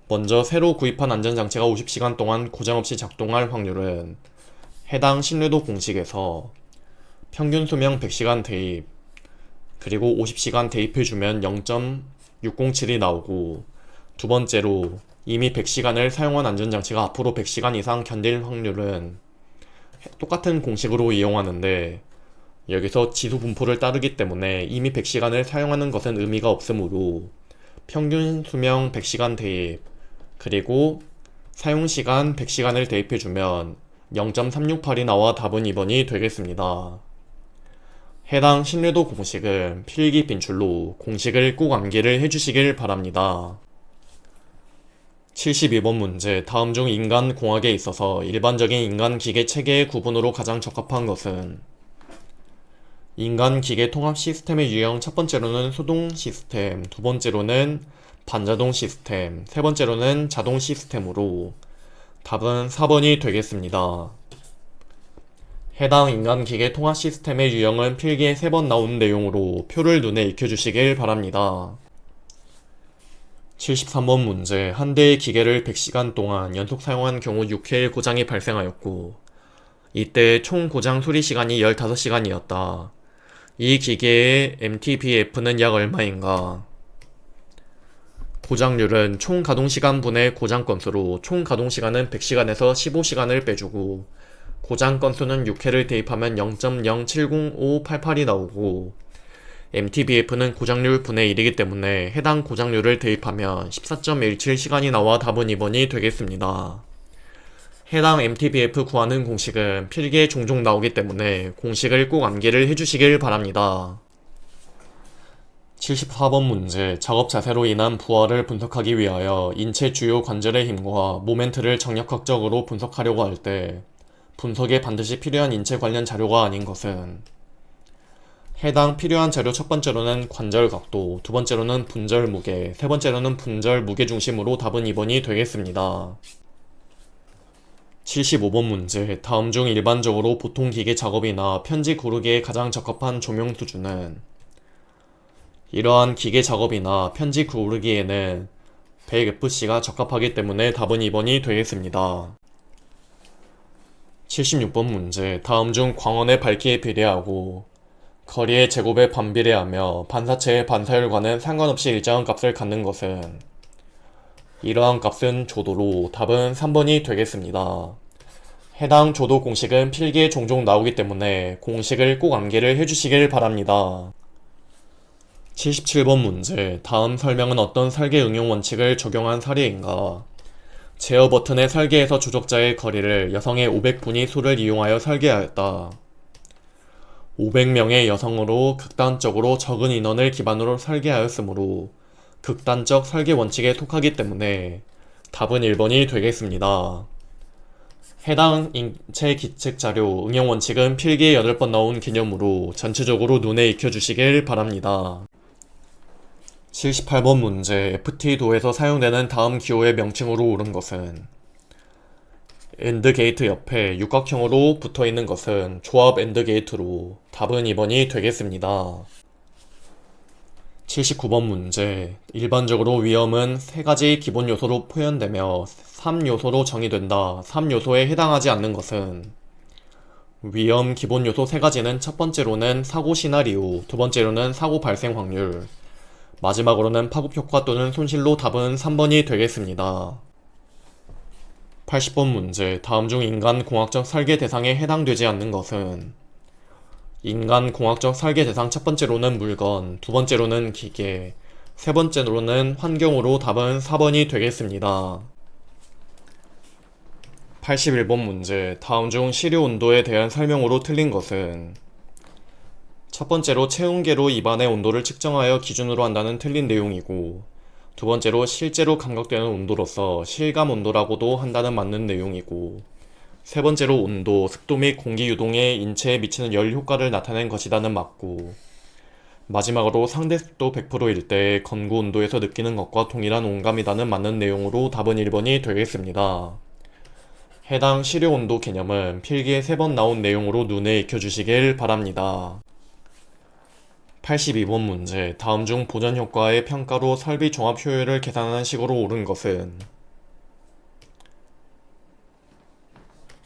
먼저 새로 구입한 안전장치가 50시간 동안 고장없이 작동할 확률은 해당 신뢰도 공식에서 평균 수명 100시간 대입, 그리고 50시간 대입해주면 0.607이 나오고, 두 번째로 이미 100시간을 사용한 안전장치가 앞으로 100시간 이상 견딜 확률은 똑같은 공식으로 이용하는데 여기서 지수 분포를 따르기 때문에 이미 100시간을 사용하는 것은 의미가 없으므로 평균 수명 100시간 대입, 그리고 사용시간 100시간을 대입해주면 0.368이 나와 답은 2번이 되겠습니다. 해당 신뢰도 공식은 필기 빈출로 공식을 꼭 암기를 해주시길 바랍니다. 72번 문제, 다음 중 인간공학에 있어서 일반적인 인간-기계 체계의 구분으로 가장 적합한 것은 인간-기계 통합 시스템의 유형 첫 번째로는 수동 시스템, 두 번째로는 반자동 시스템, 세 번째로는 자동 시스템으로 답은 4번이 되겠습니다. 해당 인간-기계 통합 시스템의 유형은 필기에 3번 나온 내용으로 표를 눈에 익혀주시길 바랍니다. 73번 문제, 한 대의 기계를 100시간 동안 연속 사용한 경우 6회의 고장이 발생하였고 이때 총 고장 수리 시간이 15시간이었다. 이 기계의 MTBF는 약 얼마인가? 고장률은 총 가동시간 분의 고장 건수로 총 가동시간은 100시간에서 15시간을 빼주고 고장 건수는 6회를 대입하면 0.070588이 나오고 MTBF는 고장률 분의 1이기 때문에 해당 고장률을 대입하면 14.17시간이 나와 답은 2번이 되겠습니다. 해당 MTBF 구하는 공식은 필기에 종종 나오기 때문에 공식을 꼭 암기를 해주시길 바랍니다. 74번 문제, 작업 자세로 인한 부하를 분석하기 위하여 인체 주요 관절의 힘과 모멘트를 정력학적으로 분석하려고 할 때 분석에 반드시 필요한 인체 관련 자료가 아닌 것은 해당 필요한 자료 첫 번째로는 관절 각도, 두 번째로는 분절 무게, 세 번째로는 분절 무게 중심으로 답은 2번이 되겠습니다. 75번 문제, 다음 중 일반적으로 보통 기계 작업이나 편지 고르기에 가장 적합한 조명 수준은 이러한 기계 작업이나 편지 고르기에는 100fc가 적합하기 때문에 답은 2번이 되겠습니다. 76번 문제, 다음 중 광원의 밝기에 비례하고 거리의 제곱에 반비례하며 반사체의 반사율과는 상관없이 일정한 값을 갖는 것은 이러한 값은 조도로 답은 3번이 되겠습니다. 해당 조도 공식은 필기에 종종 나오기 때문에 공식을 꼭 암기를 해주시길 바랍니다. 77번 문제. 다음 설명은 어떤 설계 응용 원칙을 적용한 사례인가? 제어 버튼의 설계에서 조적자의 거리를 여성의 500분위 수를 이용하여 설계하였다. 500명의 여성으로 극단적으로 적은 인원을 기반으로 설계하였으므로 극단적 설계 원칙에 속하기 때문에 답은 1번이 되겠습니다. 해당 인체 기측 자료 응용 원칙은 필기에 8번 나온 개념으로 전체적으로 눈에 익혀주시길 바랍니다. 78번 문제. FT도에서 사용되는 다음 기호의 명칭으로 옳은 것은 엔드 게이트 옆에 육각형으로 붙어있는 것은 조합 엔드 게이트로 답은 2번이 되겠습니다. 79번 문제. 일반적으로 위험은 3가지 기본 요소로 표현되며 3요소로 정의된다. 3요소에 해당하지 않는 것은 위험 기본 요소 3가지는 첫 번째로는 사고 시나리오, 두 번째로는 사고 발생 확률, 마지막으로는 파급 효과 또는 손실로 답은 3번이 되겠습니다. 80번 문제. 다음 중 인간 공학적 설계 대상에 해당되지 않는 것은 인간 공학적 설계 대상 첫 번째로는 물건, 두 번째로는 기계, 세 번째로는 환경으로 답은 4번이 되겠습니다. 81번 문제. 다음 중 시료 온도에 대한 설명으로 틀린 것은 첫 번째로 체온계로 입안의 온도를 측정하여 기준으로 한다는 틀린 내용이고, 두 번째로 실제로 감각되는 온도로서 실감 온도라고도 한다는 맞는 내용이고, 세 번째로 온도, 습도 및 공기 유동에 인체에 미치는 열 효과를 나타낸 것이다는 맞고, 마지막으로 상대 습도 100%일 때 건구 온도에서 느끼는 것과 동일한 온감이다는 맞는 내용으로 답은 1번이 되겠습니다. 해당 시료 온도 개념은 필기에 3번 나온 내용으로 눈에 익혀주시길 바랍니다. 82번 문제. 다음 중 보전 효과의 평가로 설비 종합 효율을 계산하는 식으로 옳은 것은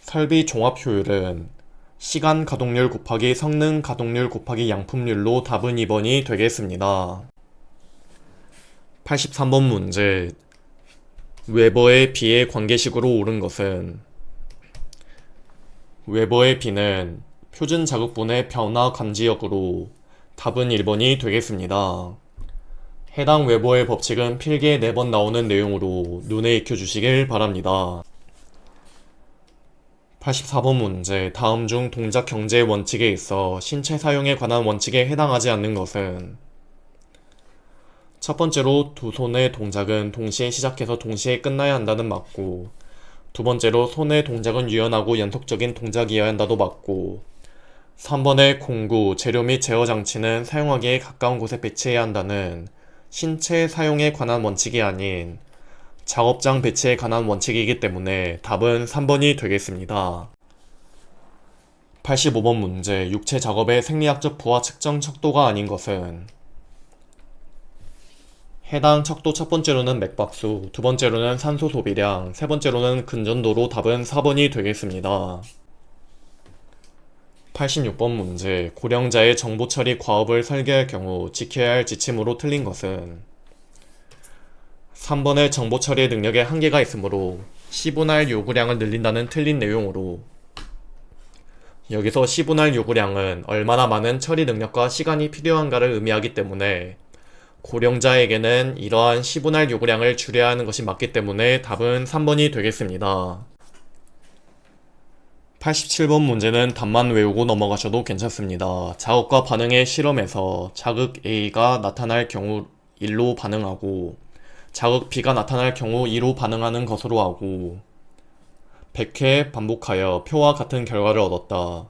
설비 종합 효율은 시간 가동률 곱하기 성능 가동률 곱하기 양품률로 답은 2번이 되겠습니다. 83번 문제. 웨버의 비의 관계식으로 옳은 것은 웨버의 비는 표준 자극분의 변화 감지역으로 답은 1번이 되겠습니다. 해당 웨버의 법칙은 필기에 4번 나오는 내용으로 눈에 익혀주시길 바랍니다. 84번 문제. 다음 중 동작 경제 원칙에 있어 신체 사용에 관한 원칙에 해당하지 않는 것은 첫 번째로 두 손의 동작은 동시에 시작해서 동시에 끝나야 한다는 맞고, 두 번째로 손의 동작은 유연하고 연속적인 동작이어야 한다도 맞고, 3번의 공구, 재료 및 제어 장치는 사용하기에 가까운 곳에 배치해야 한다는 신체 사용에 관한 원칙이 아닌 작업장 배치에 관한 원칙이기 때문에 답은 3번이 되겠습니다. 85번 문제. 육체 작업의 생리학적 부하 측정 척도가 아닌 것은 해당 척도 첫 번째로는 맥박수, 두 번째로는 산소 소비량, 세 번째로는 근전도로 답은 4번이 되겠습니다. 86번 문제. 고령자의 정보 처리 과업을 설계할 경우 지켜야 할 지침으로 틀린 것은 3번의 정보 처리의 능력에 한계가 있으므로 10분할 요구량을 늘린다는 틀린 내용으로, 여기서 10분할 요구량은 얼마나 많은 처리 능력과 시간이 필요한가를 의미하기 때문에 고령자에게는 이러한 10분할 요구량을 줄여야 하는 것이 맞기 때문에 답은 3번이 되겠습니다. 87번 문제는 답만 외우고 넘어가셔도 괜찮습니다. 자극과 반응의 실험에서 자극 A가 나타날 경우 1로 반응하고 자극 B가 나타날 경우 2로 반응하는 것으로 하고 100회 반복하여 표와 같은 결과를 얻었다.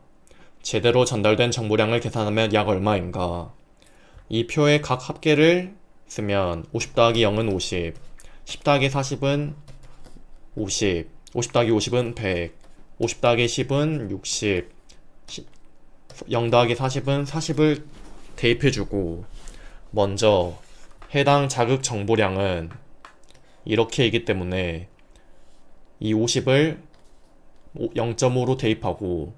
제대로 전달된 정보량을 계산하면 약 얼마인가? 이 표의 각 합계를 쓰면 50 더하기 0은 50, 10 더하기 40은 50, 50 더하기 50은 100, 50 더하기 10은 60, 0 더하기 40은 40을 대입해주고, 먼저 해당 자극 정보량은 이렇게이기 때문에 이 50을 0.5로 대입하고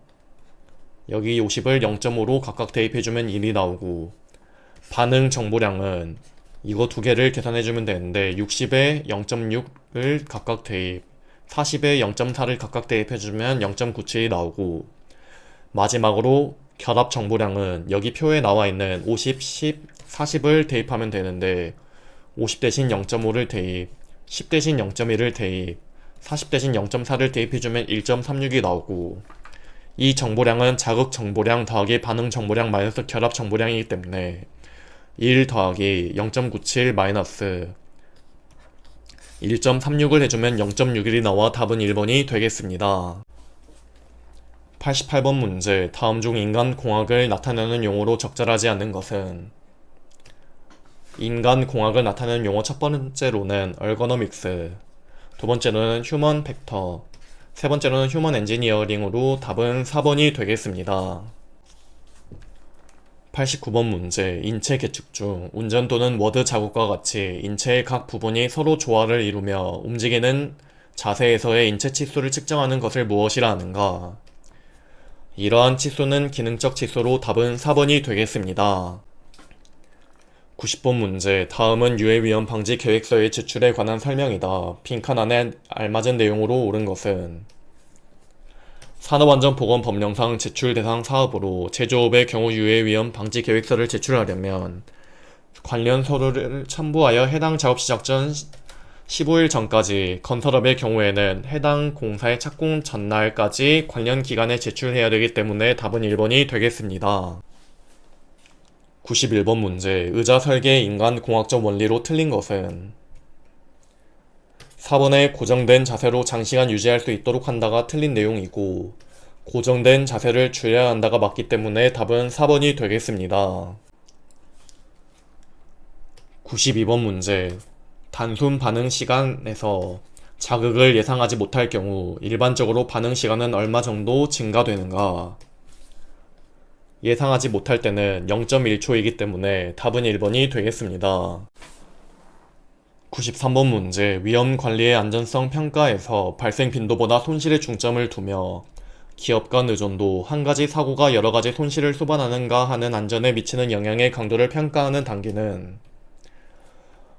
여기 50을 0.5로 각각 대입해주면 1이 나오고, 반응 정보량은 이거 두 개를 계산해주면 되는데 60에 0.6을 각각 대입, 40에 0.4를 각각 대입해주면 0.97이 나오고, 마지막으로 결합 정보량은 여기 표에 나와있는 50, 10, 40을 대입하면 되는데 50 대신 0.5를 대입, 10 대신 0.1을 대입, 40 대신 0.4를 대입해주면 1.36이 나오고, 이 정보량은 자극 정보량 더하기 반응 정보량 마이너스 결합 정보량이기 때문에 1 더하기 0.97 마이너스 1.36을 해주면 0.61이 나와 답은 1번이 되겠습니다. 88번 문제. 다음 중 인간공학을 나타내는 용어로 적절하지 않는 것은? 인간공학을 나타내는 용어 첫 번째로는 얼거노믹스, 두 번째로는 휴먼 팩터, 세 번째로는 휴먼 엔지니어링으로 답은 4번이 되겠습니다. 89번 문제. 인체 계측 중 운전 또는 워드 자국과 같이 인체의 각 부분이 서로 조화를 이루며 움직이는 자세에서의 인체 치수를 측정하는 것을 무엇이라 하는가? 이러한 치수는 기능적 치수로 답은 4번이 되겠습니다. 90번 문제. 다음은 유해위험 방지 계획서의 제출에 관한 설명이다. 빈칸 안에 알맞은 내용으로 옳은 것은? 산업안전보건법령상 제출 대상 사업으로 제조업의 경우 유해위험 방지 계획서를 제출하려면 관련 서류를 첨부하여 해당 작업 시작 전 15일 전까지, 건설업의 경우에는 해당 공사의 착공 전날까지 관련 기간에 제출해야 되기 때문에 답은 1번이 되겠습니다. 91번 문제. 의자 설계의 인간공학적 원리로 틀린 것은? 4번에 고정된 자세로 장시간 유지할 수 있도록 한다가 틀린 내용이고, 고정된 자세를 줄여야 한다가 맞기 때문에 답은 4번이 되겠습니다. 92번 문제. 단순 반응 시간에서 자극을 예상하지 못할 경우 일반적으로 반응 시간은 얼마 정도 증가되는가? 예상하지 못할 때는 0.1초이기 때문에 답은 1번이 되겠습니다. 93번 문제. 위험 관리의 안전성 평가에서 발생 빈도보다 손실에 중점을 두며 기업 간 의존도, 한 가지 사고가 여러 가지 손실을 수반하는가 하는 안전에 미치는 영향의 강도를 평가하는 단계는?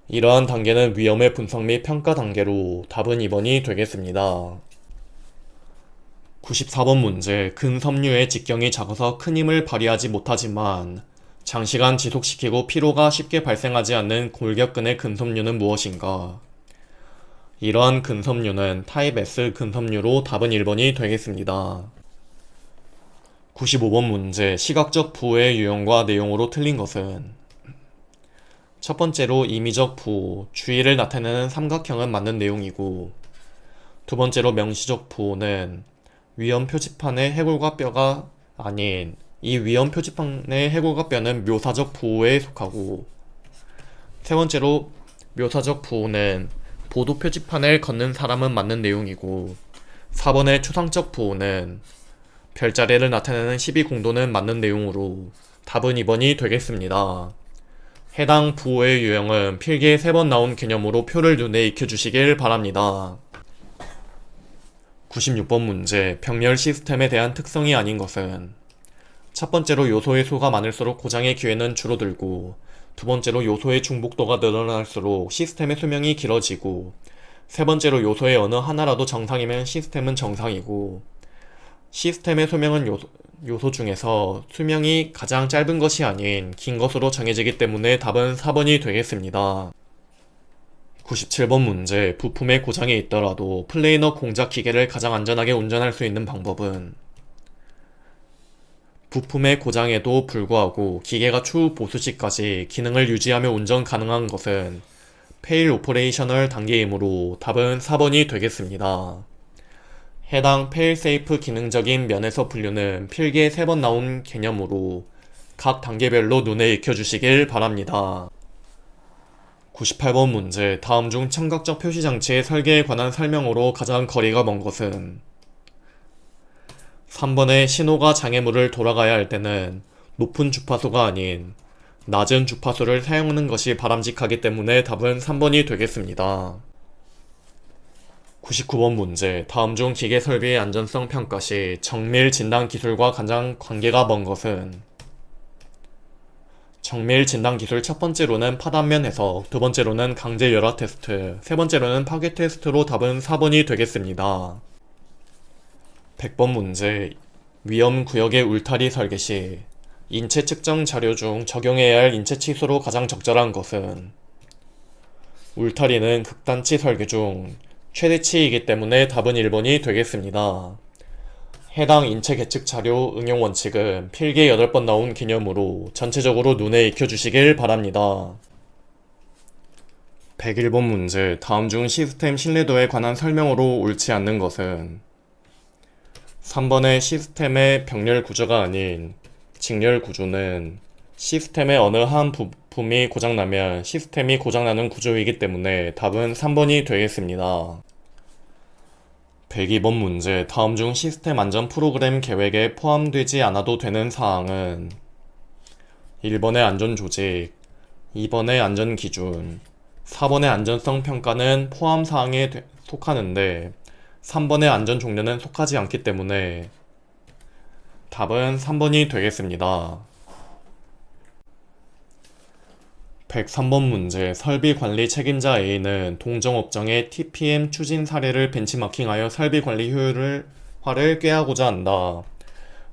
이러한 단계는 위험의 분석 및 평가 단계로 답은 2번이 되겠습니다. 94번 문제. 근섬유의 직경이 작아서 큰 힘을 발휘하지 못하지만 장시간 지속시키고 피로가 쉽게 발생하지 않는 골격근의 근섬유는 무엇인가? 이러한 근섬유는 타입 S 근섬유로 답은 1번이 되겠습니다. 95번 문제. 시각적 부호의 유형과 내용으로 틀린 것은? 첫 번째로 임의적 부호, 주의를 나타내는 삼각형은 맞는 내용이고, 두 번째로 명시적 부호는 위험 표지판의 해골과 뼈가 아닌 이 위험 표지판의 해골과 뼈는 묘사적 부호에 속하고, 세 번째로 묘사적 부호는 보도 표지판을 걷는 사람은 맞는 내용이고, 4번의 추상적 부호는 별자리를 나타내는 12공도는 맞는 내용으로 답은 2번이 되겠습니다. 해당 부호의 유형은 필기에 3번 나온 개념으로 표를 눈에 익혀주시길 바랍니다. 96번 문제. 병렬 시스템에 대한 특성이 아닌 것은? 첫 번째로 요소의 수가 많을수록 고장의 기회는 줄어들고, 두 번째로 요소의 중복도가 늘어날수록 시스템의 수명이 길어지고, 세 번째로 요소의 어느 하나라도 정상이면 시스템은 정상이고, 시스템의 수명은 요소 중에서 수명이 가장 짧은 것이 아닌 긴 것으로 정해지기 때문에 답은 4번이 되겠습니다. 97번 문제. 부품에 고장이 있더라도 플레이너 공작 기계를 가장 안전하게 운전할 수 있는 방법은? 부품의 고장에도 불구하고 기계가 추후 보수 시까지 기능을 유지하며 운전 가능한 것은 페일 오퍼레이셔널 단계이므로 답은 4번이 되겠습니다. 해당 페일세이프 기능적인 면에서 분류는 필기에 3번 나온 개념으로 각 단계별로 눈에 익혀주시길 바랍니다. 98번 문제. 다음 중 청각적 표시장치의 설계에 관한 설명으로 가장 거리가 먼 것은? 3번의 신호가 장애물을 돌아가야 할 때는 높은 주파수가 아닌 낮은 주파수를 사용하는 것이 바람직하기 때문에 답은 3번이 되겠습니다. 99번 문제. 다음 중 기계 설비의 안전성 평가 시 정밀 진단 기술과 가장 관계가 먼 것은? 정밀 진단 기술 첫 번째로는 파단면 해석, 두 번째로는 강제 열화 테스트, 세 번째로는 파괴 테스트로 답은 4번이 되겠습니다. 100번 문제. 위험 구역의 울타리 설계 시 인체 측정 자료 중 적용해야 할 인체 치수로 가장 적절한 것은? 울타리는 극단치 설계 중 최대치이기 때문에 답은 1번이 되겠습니다. 해당 인체 계측 자료 응용 원칙은 필기에 8번 나온 개념으로 전체적으로 눈에 익혀주시길 바랍니다. 101번 문제. 다음 중 시스템 신뢰도에 관한 설명으로 옳지 않는 것은? 3번의 시스템의 병렬 구조가 아닌 직렬 구조는 시스템의 어느 한 부품이 고장나면 시스템이 고장나는 구조이기 때문에 답은 3번이 되겠습니다. 102번 문제. 다음 중 시스템 안전 프로그램 계획에 포함되지 않아도 되는 사항은? 1번의 안전 조직, 2번의 안전 기준, 4번의 안전성 평가는 포함 사항에 속하는데 3번의 안전 종류는 속하지 않기 때문에 답은 3번이 되겠습니다. 103번 문제. 설비 관리 책임자 A는 동종업종의 TPM 추진 사례를 벤치마킹하여 설비 관리 효율화를 꾀하고자 한다.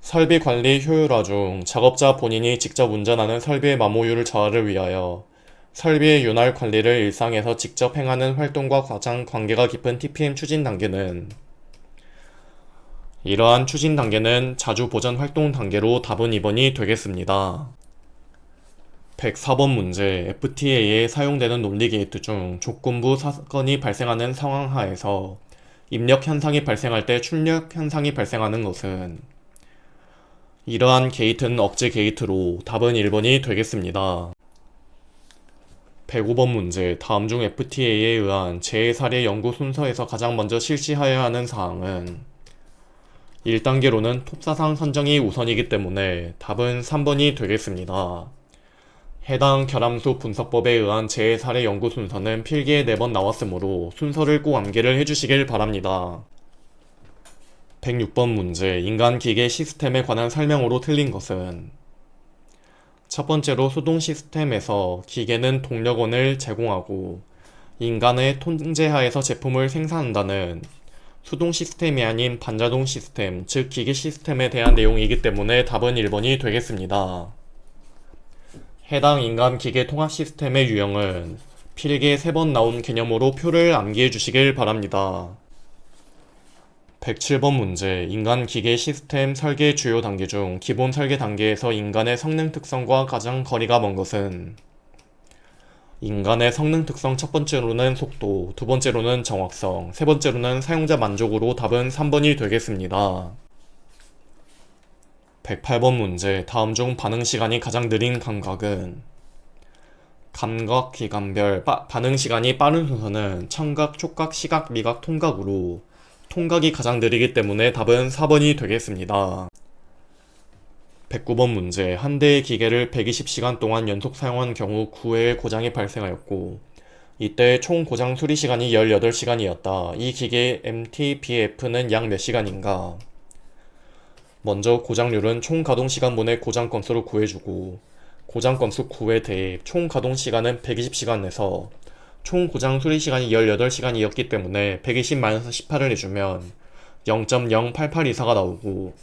설비 관리 효율화 중 작업자 본인이 직접 운전하는 설비의 마모율 저하를 위하여 설비의 윤활 관리를 일상에서 직접 행하는 활동과 가장 관계가 깊은 TPM 추진 단계는? 이러한 추진 단계는 자주 보전 활동 단계로 답은 2번이 되겠습니다. 104번 문제. FTA에 사용되는 논리 게이트 중 조건부 사건이 발생하는 상황 하에서 입력 현상이 발생할 때 출력 현상이 발생하는 것은? 이러한 게이트는 억제 게이트로 답은 1번이 되겠습니다. 105번 문제. 다음 중 FTA에 의한 재해 사례 연구 순서에서 가장 먼저 실시하여야 하는 사항은? 1단계로는 톱사상 선정이 우선이기 때문에 답은 3번이 되겠습니다. 해당 결함수 분석법에 의한 재해 사례 연구 순서는 필기에 4번 나왔으므로 순서를 꼭 암기를 해주시길 바랍니다. 106번 문제. 인간 기계 시스템에 관한 설명으로 틀린 것은? 첫 번째로 수동 시스템에서 기계는 동력원을 제공하고 인간의 통제하에서 제품을 생산한다는 수동 시스템이 아닌 반자동 시스템, 즉 기계 시스템에 대한 내용이기 때문에 답은 1번이 되겠습니다. 해당 인간 기계 통합 시스템의 유형은 필기에 3번 나온 개념으로 표를 암기해 주시길 바랍니다. 107번 문제. 인간 기계 시스템 설계 주요 단계 중 기본 설계 단계에서 인간의 성능 특성과 가장 거리가 먼 것은? 인간의 성능 특성 첫 번째로는 속도, 두 번째로는 정확성, 세 번째로는 사용자 만족으로 답은 3번이 되겠습니다. 108번 문제. 다음 중 반응 시간이 가장 느린 감각은? 감각 기관별 반응 시간이 빠른 순서는 청각, 촉각, 시각, 미각, 통각으로 통각이 가장 느리기 때문에 답은 4번이 되겠습니다. 109번 문제. 한 대의 기계를 120시간 동안 연속 사용한 경우 9회의 고장이 발생하였고 이때 총 고장 수리 시간이 18시간이었다. 이 기계의 MTBF는 약 몇 시간인가? 먼저 고장률은 총 가동 시간분의 고장 건수로 구해주고 고장 건수 9회 대입 총 가동 시간은 120시간에서 총 고장 수리 시간이 18시간이었기 때문에 120-18을 해주면 0.08824가 나오고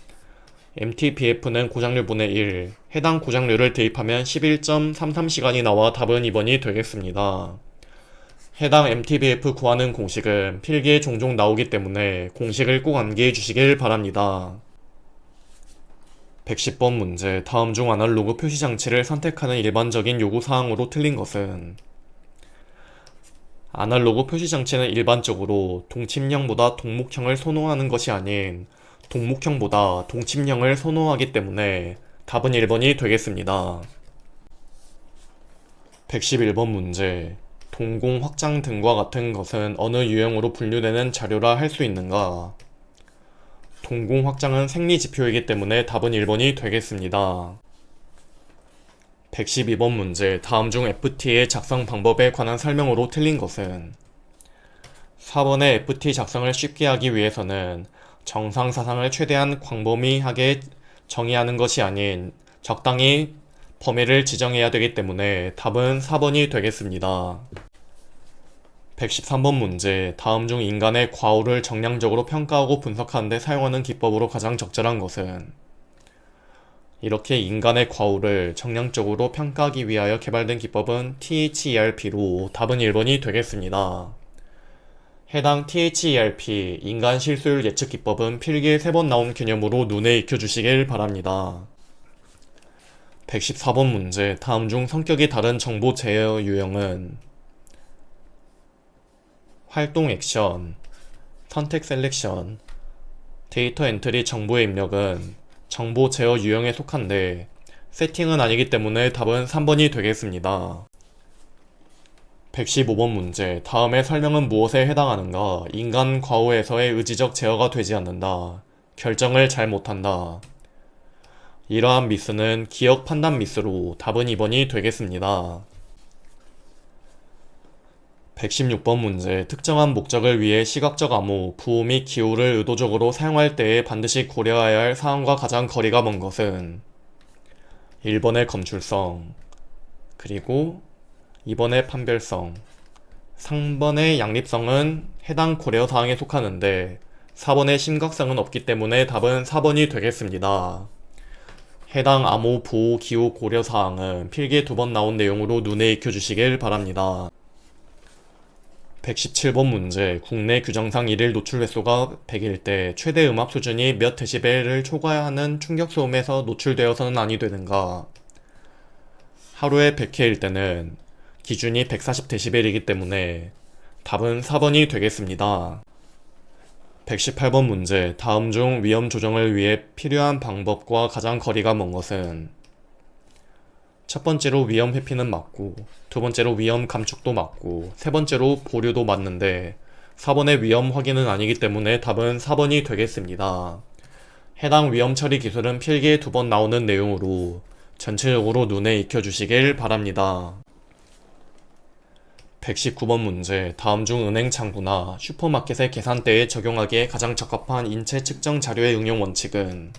MTBF는 고장률 분의 1, 해당 고장률을 대입하면 11.33시간이 나와 답은 2번이 되겠습니다. 해당 MTBF 구하는 공식은 필기에 종종 나오기 때문에 공식을 꼭 암기해 주시길 바랍니다. 110번 문제. 다음 중 아날로그 표시 장치를 선택하는 일반적인 요구사항으로 틀린 것은? 아날로그 표시 장치는 일반적으로 동침형보다 동목형을 선호하는 것이 아닌 동목형보다 동침형을 선호하기 때문에 답은 1번이 되겠습니다. 111번 문제. 동공 확장 등과 같은 것은 어느 유형으로 분류되는 자료라 할 수 있는가? 동공 확장은 생리 지표이기 때문에 답은 1번이 되겠습니다. 112번 문제. 다음 중 FTA의 작성 방법에 관한 설명으로 틀린 것은? 4번의 FT 작성을 쉽게 하기 위해서는 정상 사상을 최대한 광범위하게 정의하는 것이 아닌 적당히 범위를 지정해야 되기 때문에 답은 4번이 되겠습니다. 113번 문제. 다음 중 인간의 과오를 정량적으로 평가하고 분석하는 데 사용하는 기법으로 가장 적절한 것은? 이렇게 인간의 과오를 정량적으로 평가하기 위하여 개발된 기법은 THERP로 답은 1번이 되겠습니다. 해당 THERP 인간 실수율 예측 기법은 필기에 3번 나온 개념으로 눈에 익혀주시길 바랍니다. 114번 문제. 다음 중 성격이 다른 정보 제어 유형은? 활동 액션, 선택 셀렉션, 데이터 엔트리 정보의 입력은 정보 제어 유형에 속한데 세팅은 아니기 때문에 답은 3번이 되겠습니다. 115번 문제. 다음의 설명은 무엇에 해당하는가? 인간 과오에서의 의지적 제어가 되지 않는다. 결정을 잘 못한다. 이러한 미스는 기억 판단 미스로 답은 2번이 되겠습니다. 116번 문제. 특정한 목적을 위해 시각적 암호, 부호 및 기호를 의도적으로 사용할 때에 반드시 고려해야 할 사항과 가장 거리가 먼 것은? 1번의 검출성, 그리고 2번의 판별성, 3번의 양립성은 해당 고려사항에 속하는데 4번의 심각성은 없기 때문에 답은 4번이 되겠습니다. 해당 암호, 부호, 기호 고려사항은 필기에 2번 나온 내용으로 눈에 익혀주시길 바랍니다. 117번 문제. 국내 규정상 일일 노출 횟수가 100일 때 최대 음압 수준이 몇 데시벨을 초과하는 충격소음에서 노출되어서는 아니 되는가? 하루에 100회일 때는 기준이 140데시벨이기 때문에 답은 4번이 되겠습니다. 118번 문제. 다음 중 위험 조정을 위해 필요한 방법과 가장 거리가 먼 것은? 첫 번째로 위험 회피는 맞고, 두 번째로 위험 감축도 맞고, 세 번째로 보류도 맞는데 4번의 위험 확인은 아니기 때문에 답은 4번이 되겠습니다. 해당 위험 처리 기술은 필기에 2번 나오는 내용으로 전체적으로 눈에 익혀주시길 바랍니다. 119번 문제. 다음 중 은행 창구나 슈퍼마켓의 계산대에 적용하기에 가장 적합한 인체 측정 자료의 응용 원칙은?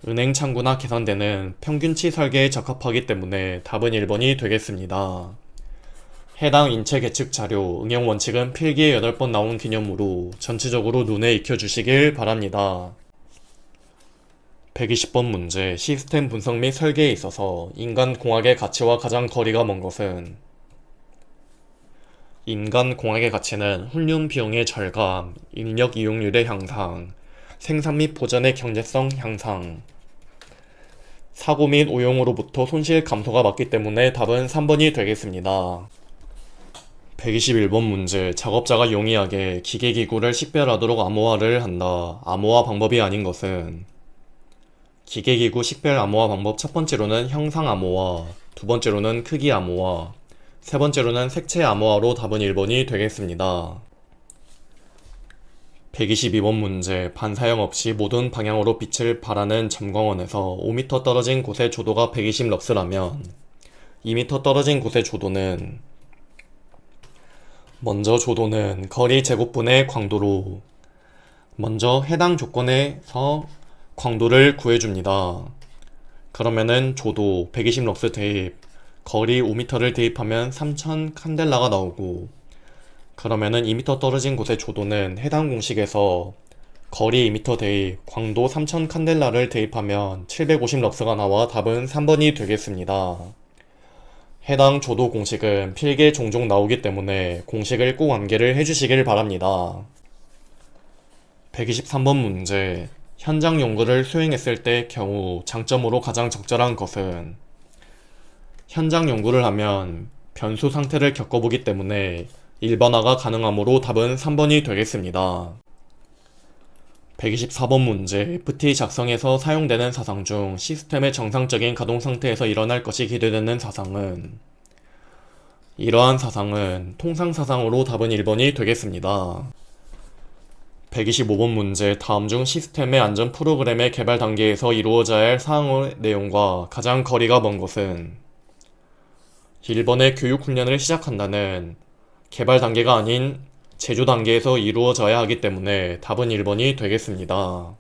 은행 창구나 계산대는 평균치 설계에 적합하기 때문에 답은 1번이 되겠습니다. 해당 인체 계측 자료 응용 원칙은 필기에 8번 나온 개념으로 전체적으로 눈에 익혀주시길 바랍니다. 120번 문제. 시스템 분석 및 설계에 있어서 인간 공학의 가치와 가장 거리가 먼 것은? 인간 공학의 가치는 훈련 비용의 절감, 인력 이용률의 향상, 생산 및 보전의 경제성 향상, 사고 및 오용으로부터 손실 감소가 맞기 때문에 답은 3번이 되겠습니다. 121번 문제. 작업자가 용이하게 기계기구를 식별하도록 암호화를 한다. 암호화 방법이 아닌 것은? 기계기구 식별 암호화 방법 첫 번째로는 형상 암호화, 두 번째로는 크기 암호화, 세 번째로는 색채 암호화로 답은 1번이 되겠습니다. 122번 문제. 반사형 없이 모든 방향으로 빛을 발하는 점광원에서 5m 떨어진 곳의 조도가 120럭스라면 2m 떨어진 곳의 조도는? 먼저 조도는 거리 제곱분의 광도로 먼저 해당 조건에서 광도를 구해줍니다. 그러면은 조도 120럭스 대입, 거리 5m를 대입하면 3000 칸델라가 나오고, 그러면은 2m 떨어진 곳의 조도는 해당 공식에서 거리 2m 대입, 광도 3000 칸델라를 대입하면 750럭스가 나와 답은 3번이 되겠습니다. 해당 조도 공식은 필기에 종종 나오기 때문에 공식을 꼭 암기를 해주시길 바랍니다. 123번 문제. 현장 연구를 수행했을 때 경우 장점으로 가장 적절한 것은? 현장 연구를 하면 변수 상태를 겪어보기 때문에 일반화가 가능하므로 답은 3번이 되겠습니다. 124번 문제. FT 작성에서 사용되는 사상 중 시스템의 정상적인 가동 상태에서 일어날 것이 기대되는 사상은? 이러한 사상은 통상 사상으로 답은 1번이 되겠습니다. 125번 문제. 다음 중 시스템의 안전 프로그램의 개발 단계에서 이루어져야 할 사항의 내용과 가장 거리가 먼 것은? 1번의 교육 훈련을 시작한다는 개발 단계가 아닌 제조 단계에서 이루어져야 하기 때문에 답은 1번이 되겠습니다.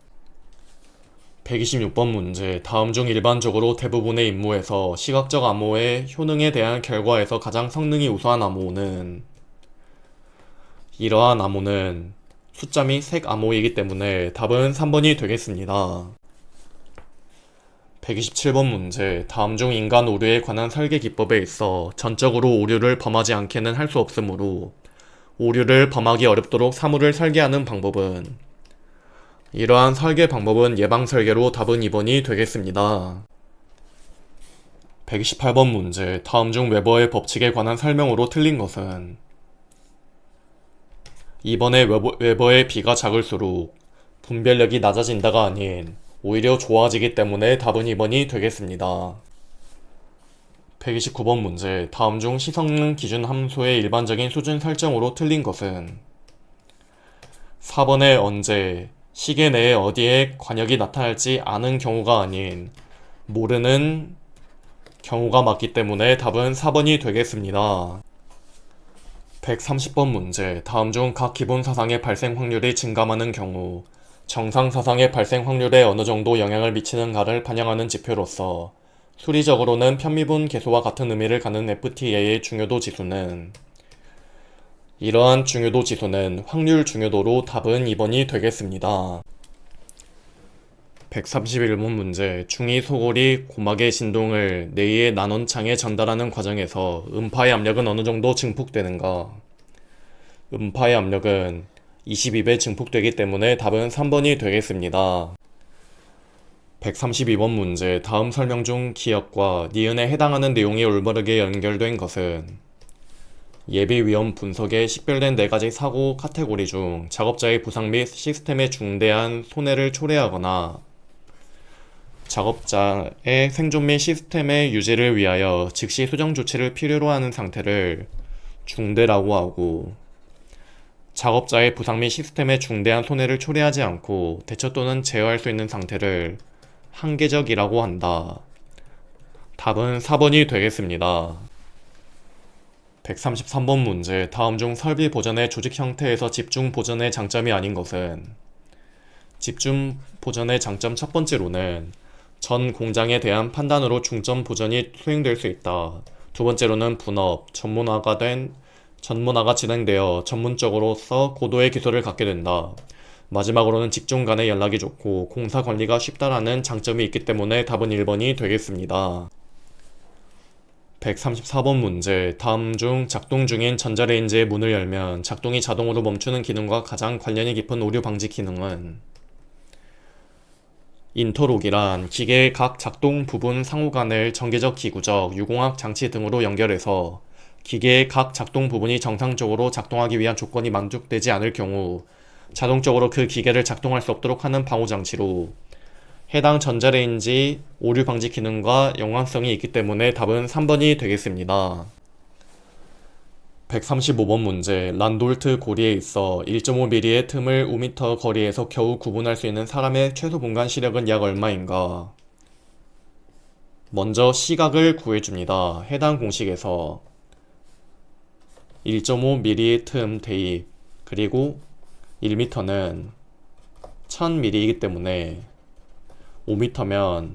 126번 문제. 다음 중 일반적으로 대부분의 임무에서 시각적 암호의 효능에 대한 결과에서 가장 성능이 우수한 암호는 이러한 암호는 숫자 및 색 암호이기 때문에 답은 3번이 되겠습니다. 127번 문제. 다음 중 인간 오류에 관한 설계 기법에 있어 전적으로 오류를 범하지 않게는 할 수 없으므로 오류를 범하기 어렵도록 사물을 설계하는 방법은 이러한 설계 방법은 예방 설계로 답은 2번이 되겠습니다. 128번 문제. 다음 중 웨버의 법칙에 관한 설명으로 틀린 것은 2번에 웨버의 비가 작을수록 분별력이 낮아진다가 아닌 오히려 좋아지기 때문에 답은 2번이 되겠습니다. 129번 문제. 다음 중 시성능 기준 함수의 일반적인 수준 설정으로 틀린 것은 4번에 언제, 시계 내에 어디에 관역이 나타날지 아는 경우가 아닌 모르는 경우가 맞기 때문에 답은 4번이 되겠습니다. 130번 문제. 다음 중 각 기본 사상의 발생 확률이 증감하는 경우 정상 사상의 발생 확률에 어느 정도 영향을 미치는가를 반영하는 지표로서 수리적으로는 편미분 계수와 같은 의미를 갖는 FTA의 중요도 지수는 이러한 중요도 지수는 확률 중요도로 답은 2번이 되겠습니다. 131번 문제. 중위 소골이 고막의 진동을 뇌의 난원창에 전달하는 과정에서 음파의 압력은 어느 정도 증폭되는가? 음파의 압력은 22배 증폭되기 때문에 답은 3번이 되겠습니다. 132번 문제. 다음 설명 중 기억과 니은에 해당하는 내용이 올바르게 연결된 것은 예비위험 분석에 식별된 4가지 사고 카테고리 중 작업자의 부상 및 시스템에 중대한 손해를 초래하거나 작업자의 생존 및 시스템의 유지를 위하여 즉시 수정 조치를 필요로 하는 상태를 중대라고 하고 작업자의 부상 및 시스템에 중대한 손해를 초래하지 않고 대처 또는 제어할 수 있는 상태를 한계적이라고 한다. 답은 4번이 되겠습니다. 133번 문제. 다음 중 설비 보전의 조직 형태에서 집중 보전의 장점이 아닌 것은 집중 보전의 장점 첫 번째로는 전 공장에 대한 판단으로 중점 보전이 수행될 수 있다. 두 번째로는 분업, 전문화가 진행되어 전문적으로서 고도의 기술을 갖게 된다. 마지막으로는 직종 간의 연락이 좋고 공사 관리가 쉽다라는 장점이 있기 때문에 답은 1번이 되겠습니다. 134번 문제. 다음 중 작동 중인 전자레인지의 문을 열면 작동이 자동으로 멈추는 기능과 가장 관련이 깊은 오류 방지 기능은 인터록이란 기계의 각 작동 부분 상호간을 전기적, 기구적, 유공학 장치 등으로 연결해서 기계의 각 작동 부분이 정상적으로 작동하기 위한 조건이 만족되지 않을 경우 자동적으로 그 기계를 작동할 수 없도록 하는 방호장치로 해당 전자레인지 오류 방지 기능과 연관성이 있기 때문에 답은 3번이 되겠습니다. 135번 문제. 란돌트 고리에 있어 1.5mm의 틈을 5m 거리에서 겨우 구분할 수 있는 사람의 최소 분간 시력은 약 얼마인가? 먼저 시각을 구해줍니다. 해당 공식에서 1.5mm의 틈 대입 그리고 1m는 1000mm이기 때문에 5m면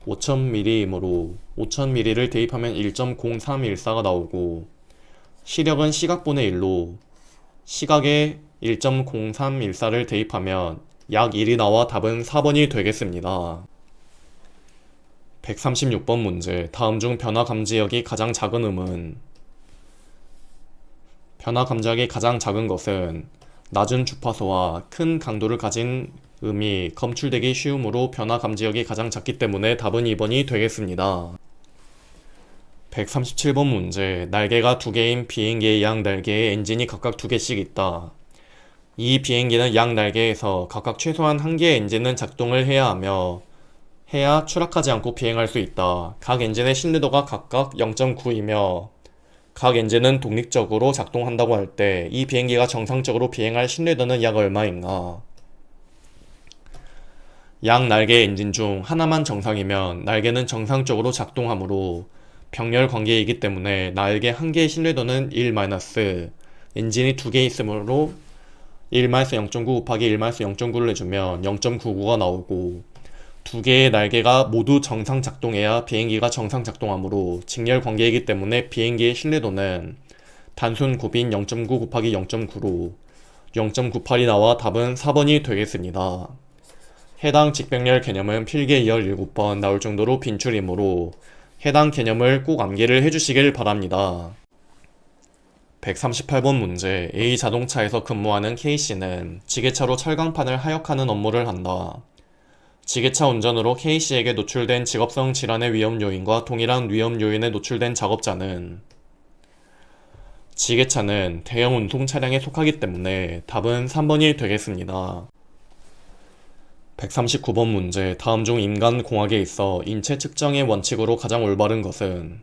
5000mm이므로 5000mm를 대입하면 1.0314가 나오고 시력은 시각분의 1로 시각에 1.0314를 대입하면 약 1이 나와 답은 4번이 되겠습니다. 136번 문제. 다음 중 변화 감지역이 가장 작은 음은 변화 감지역이 가장 작은 것은 낮은 주파수와 큰 강도를 가진 음이 검출되기 쉬우므로 변화 감지역이 가장 작기 때문에 답은 2번이 되겠습니다. 137번 문제. 날개가 2개인 비행기의 양 날개에 엔진이 각각 2개씩 있다. 이 비행기는 양 날개에서 각각 최소한 1개의 엔진은 작동을 해야 추락하지 않고 비행할 수 있다. 각 엔진의 신뢰도가 각각 0.9이며 각 엔진은 독립적으로 작동한다고 할 때 이 비행기가 정상적으로 비행할 신뢰도는 약 얼마인가? 양 날개 엔진 중 하나만 정상이면 날개는 정상적으로 작동하므로 병렬 관계이기 때문에 날개 한 개의 신뢰도는 1- 엔진이 두 개 있으므로 1-0.9 곱하기 1-0.9를 해주면 0.99가 나오고, 두 개의 날개가 모두 정상 작동해야 비행기가 정상 작동하므로 직렬 관계이기 때문에 비행기의 신뢰도는 단순 곱인 0.9 곱하기 0.9로 0.98이 나와 답은 4번이 되겠습니다. 해당 직백렬 개념은 필기에 17번 나올 정도로 빈출이므로 해당 개념을 꼭 암기를 해주시길 바랍니다. 138번 문제. A자동차에서 근무하는 K씨는 지게차로 철강판을 하역하는 업무를 한다. 지게차 운전으로 K씨에게 노출된 직업성 질환의 위험 요인과 동일한 위험 요인에 노출된 작업자는 지게차는 대형 운송 차량에 속하기 때문에 답은 3번이 되겠습니다. 139번 문제. 다음 중 인간공학에 있어 인체 측정의 원칙으로 가장 올바른 것은?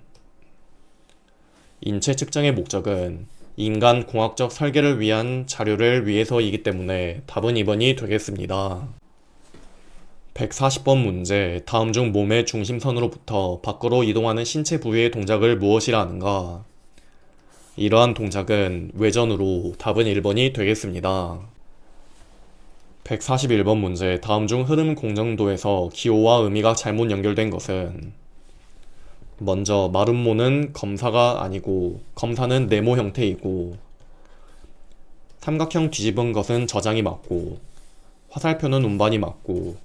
인체 측정의 목적은 인간 공학적 설계를 위한 자료를 위해서이기 때문에 답은 2번이 되겠습니다. 140번 문제. 다음 중 몸의 중심선으로부터 밖으로 이동하는 신체 부위의 동작을 무엇이라 하는가? 이러한 동작은 외전으로 답은 1번이 되겠습니다. 141번 문제. 다음 중 흐름 공정도에서 기호와 의미가 잘못 연결된 것은? 먼저 마름모는 검사가 아니고 검사는 네모 형태이고, 삼각형 뒤집은 것은 저장이 맞고, 화살표는 운반이 맞고,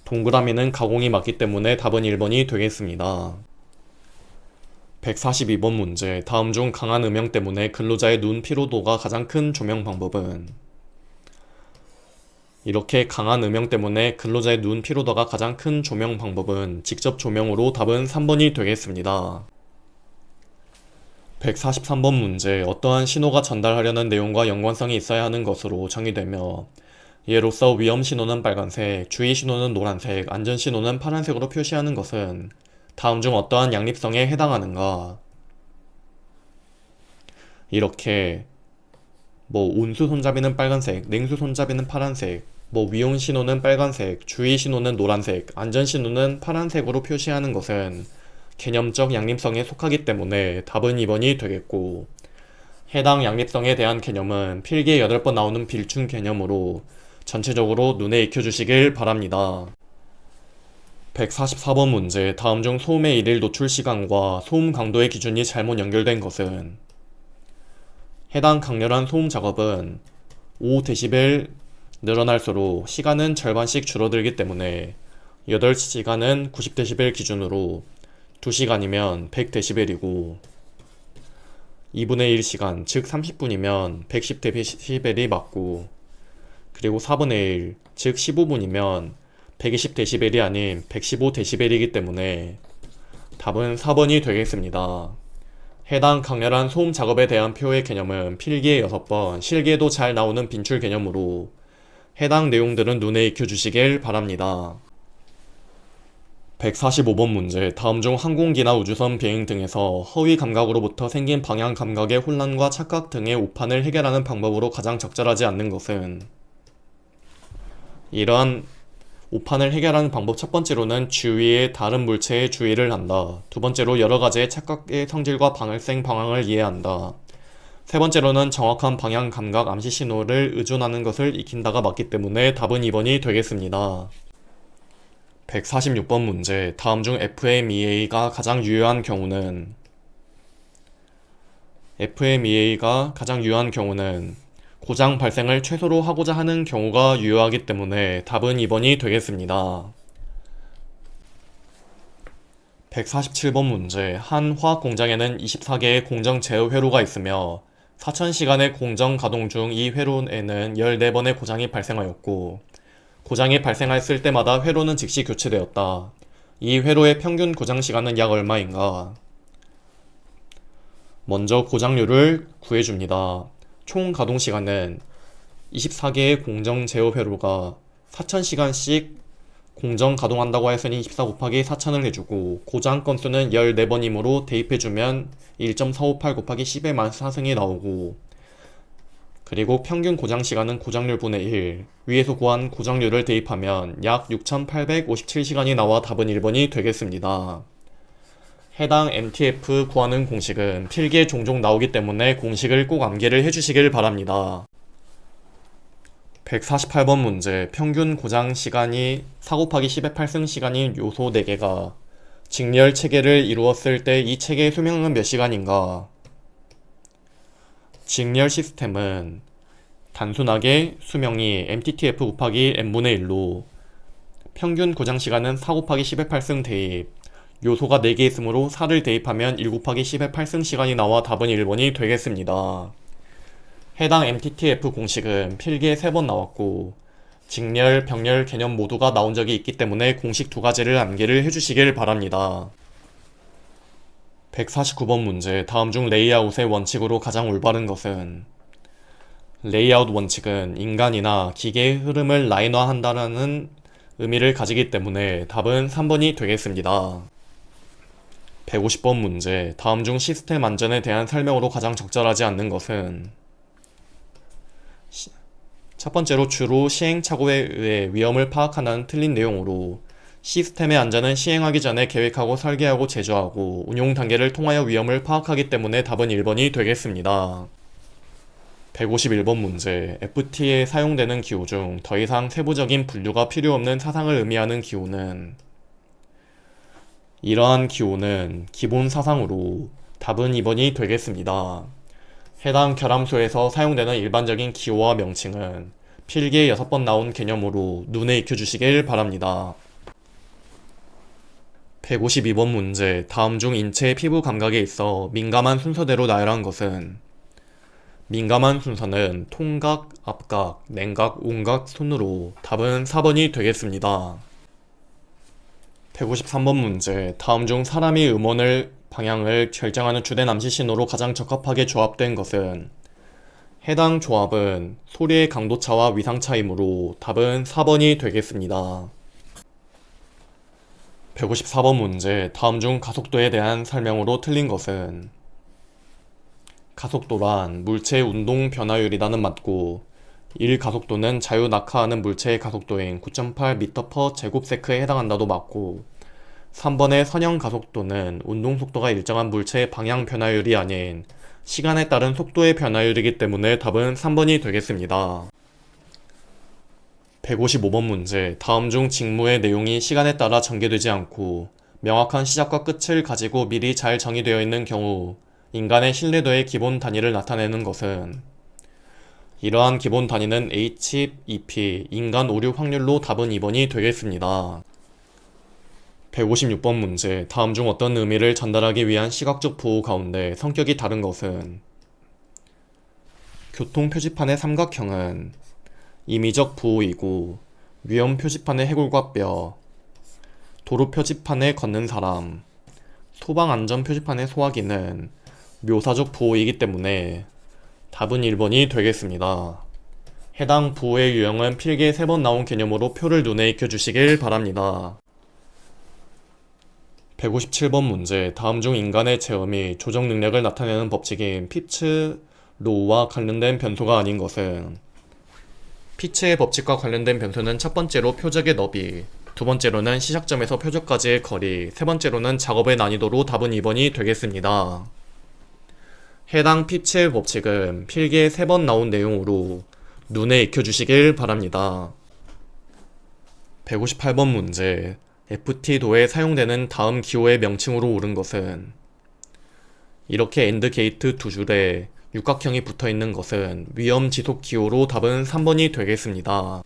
동그라미는 가공이 맞기 때문에 답은 1번이 되겠습니다. 142번 문제. 다음 중 강한 음영 때문에 근로자의 눈 피로도가 가장 큰 조명 방법은? 이렇게 강한 음영 때문에 근로자의 눈 피로도가 가장 큰 조명 방법은 직접 조명으로 답은 3번이 되겠습니다. 143번 문제. 어떠한 신호가 전달하려는 내용과 연관성이 있어야 하는 것으로 정의되며 예로서 위험 신호는 빨간색, 주의 신호는 노란색, 안전 신호는 파란색으로 표시하는 것은 다음 중 어떠한 양립성에 해당하는가? 이렇게 온수 손잡이는 빨간색, 냉수 손잡이는 파란색, 위험 신호는 빨간색, 주의 신호는 노란색, 안전 신호는 파란색으로 표시하는 것은 개념적 양립성에 속하기 때문에 답은 2번이 되겠고, 해당 양립성에 대한 개념은 필기에 8번 나오는 빌충 개념으로 전체적으로 눈에 익혀주시길 바랍니다. 144번 문제. 다음 중 소음의 일일 노출 시간과 소음 강도의 기준이 잘못 연결된 것은? 해당 강렬한 소음 작업은 5dB 늘어날수록 시간은 절반씩 줄어들기 때문에 8시간은 90dB 기준으로 2시간이면 100dB이고 2분의 1시간 즉 30분이면 110dB이 맞고, 그리고 4분의 1 즉 15분이면 120dB이 아닌 115dB이기 때문에 답은 4번이 되겠습니다. 해당 강렬한 소음 작업에 대한 표의 개념은 필기에 6번, 실기에도 잘 나오는 빈출 개념으로 해당 내용들은 눈에 익혀주시길 바랍니다. 145번 문제. 다음 중 항공기나 우주선 비행 등에서 허위 감각으로부터 생긴 방향 감각의 혼란과 착각 등의 오판을 해결하는 방법으로 가장 적절하지 않는 것은? 이러한 오판을 해결하는 방법 첫 번째로는 주위의 다른 물체에 주의를 한다. 두 번째로 여러 가지의 착각의 성질과 발생 방향을 이해한다. 세 번째로는 정확한 방향 감각 암시 신호를 의존하는 것을 익힌다가 맞기 때문에 답은 2번이 되겠습니다. 146번 문제. 다음 중 FMEA가 가장 유효한 경우는? FMEA가 가장 유효한 경우는 고장 발생을 최소로 하고자 하는 경우가 유효하기 때문에 답은 2번이 되겠습니다. 147번 문제. 한 화학 공장에는 24개의 공정 제어 회로가 있으며 4000시간의 공정 가동 중 이 회로에는 14번의 고장이 발생하였고, 고장이 발생했을 때마다 회로는 즉시 교체되었다. 이 회로의 평균 고장 시간은 약 얼마인가? 먼저 고장률을 구해줍니다. 총 가동 시간은 24개의 공정 제어 회로가 4000시간씩 공정 가동한다고 했으니 24 곱하기 4000을 해주고, 고장 건수는 14번이므로 대입해주면 1.458 곱하기 10의 만 4승이 나오고, 그리고 평균 고장 시간은 고장률 분의 1, 위에서 구한 고장률을 대입하면 약 6857시간이 나와 답은 1번이 되겠습니다. 해당 MTF 구하는 공식은 필기에 종종 나오기 때문에 공식을 꼭 암기를 해주시길 바랍니다. 148번 문제. 평균 고장 시간이 4 곱하기 10의 8승 시간인 요소 4개가 직렬 체계를 이루었을 때 이 체계의 수명은 몇 시간인가? 직렬 시스템은 단순하게 수명이 MTTF 곱하기 n분의 1로 평균 고장 시간은 4 곱하기 10의 8승 대입, 요소가 4개 있으므로 4를 대입하면 1 곱하기 10의 8승 시간이 나와 답은 1번이 되겠습니다. 해당 MTTF 공식은 필기에 3번 나왔고 직렬, 병렬 개념 모두가 나온 적이 있기 때문에 공식 2가지를 암기를 해주시길 바랍니다. 149번 문제. 다음 중 레이아웃의 원칙으로 가장 올바른 것은? 레이아웃 원칙은 인간이나 기계의 흐름을 라인화한다는 의미를 가지기 때문에 답은 3번이 되겠습니다. 150번 문제. 다음 중 시스템 안전에 대한 설명으로 가장 적절하지 않는 것은? 첫 번째로 주로 시행착오에 의해 위험을 파악한다는 틀린 내용으로 시스템의 안전은 시행하기 전에 계획하고 설계하고 제조하고 운용 단계를 통하여 위험을 파악하기 때문에 답은 1번이 되겠습니다. 151번 문제. FT에 사용되는 기호 중 더 이상 세부적인 분류가 필요 없는 사상을 의미하는 기호는? 이러한 기호는 기본 사상으로 답은 2번이 되겠습니다. 해당 결함소에서 사용되는 일반적인 기호와 명칭은 필기에 6번 나온 개념으로 눈에 익혀주시길 바랍니다. 152번 문제. 다음 중 인체의 피부 감각에 있어 민감한 순서대로 나열한 것은? 민감한 순서는 통각, 앞각, 냉각, 온각 순으로 답은 4번이 되겠습니다. 153번 문제. 다음 중 사람이 음원을 방향을 결정하는 주된 암시 신호로 가장 적합하게 조합된 것은? 해당 조합은 소리의 강도차와 위상차이므로 답은 4번이 되겠습니다. 154번 문제. 다음 중 가속도에 대한 설명으로 틀린 것은? 가속도란 물체의 운동 변화율이라는 맞고 1가속도는 자유 낙하하는 물체의 가속도인 9.8m/제곱세크에 해당한다도 맞고 3번의 선형 가속도는 운동 속도가 일정한 물체의 방향 변화율이 아닌 시간에 따른 속도의 변화율이기 때문에 답은 3번이 되겠습니다. 155번 문제. 다음 중 직무의 내용이 시간에 따라 전개되지 않고 명확한 시작과 끝을 가지고 미리 잘 정의되어 있는 경우 인간의 신뢰도의 기본 단위를 나타내는 것은? 이러한 기본 단위는 HEP, 인간 오류 확률로 답은 2번이 되겠습니다. 156번 문제. 다음 중 어떤 의미를 전달하기 위한 시각적 부호 가운데 성격이 다른 것은? 교통 표지판의 삼각형은 임의적 부호이고 위험 표지판의 해골과 뼈, 도로 표지판에 걷는 사람, 소방 안전 표지판의 소화기는 묘사적 부호이기 때문에 답은 1번이 되겠습니다. 해당 부호의 유형은 필기에 3번 나온 개념으로 표를 눈에 익혀주시길 바랍니다. 157번 문제. 다음 중 인간의 체험이 조정 능력을 나타내는 법칙인 피츠 로우와 관련된 변수가 아닌 것은? 피츠의 법칙과 관련된 변수는 첫 번째로 표적의 너비, 두 번째로는 시작점에서 표적까지의 거리, 세 번째로는 작업의 난이도로 답은 2번이 되겠습니다. 해당 피츠의 법칙은 필기에 3번 나온 내용으로 눈에 익혀주시길 바랍니다. 158번 문제. FT도에 사용되는 다음 기호의 명칭으로 옳은 것은? 이렇게 엔드 게이트 두 줄에 육각형이 붙어있는 것은 위험 지속 기호로 답은 3번이 되겠습니다.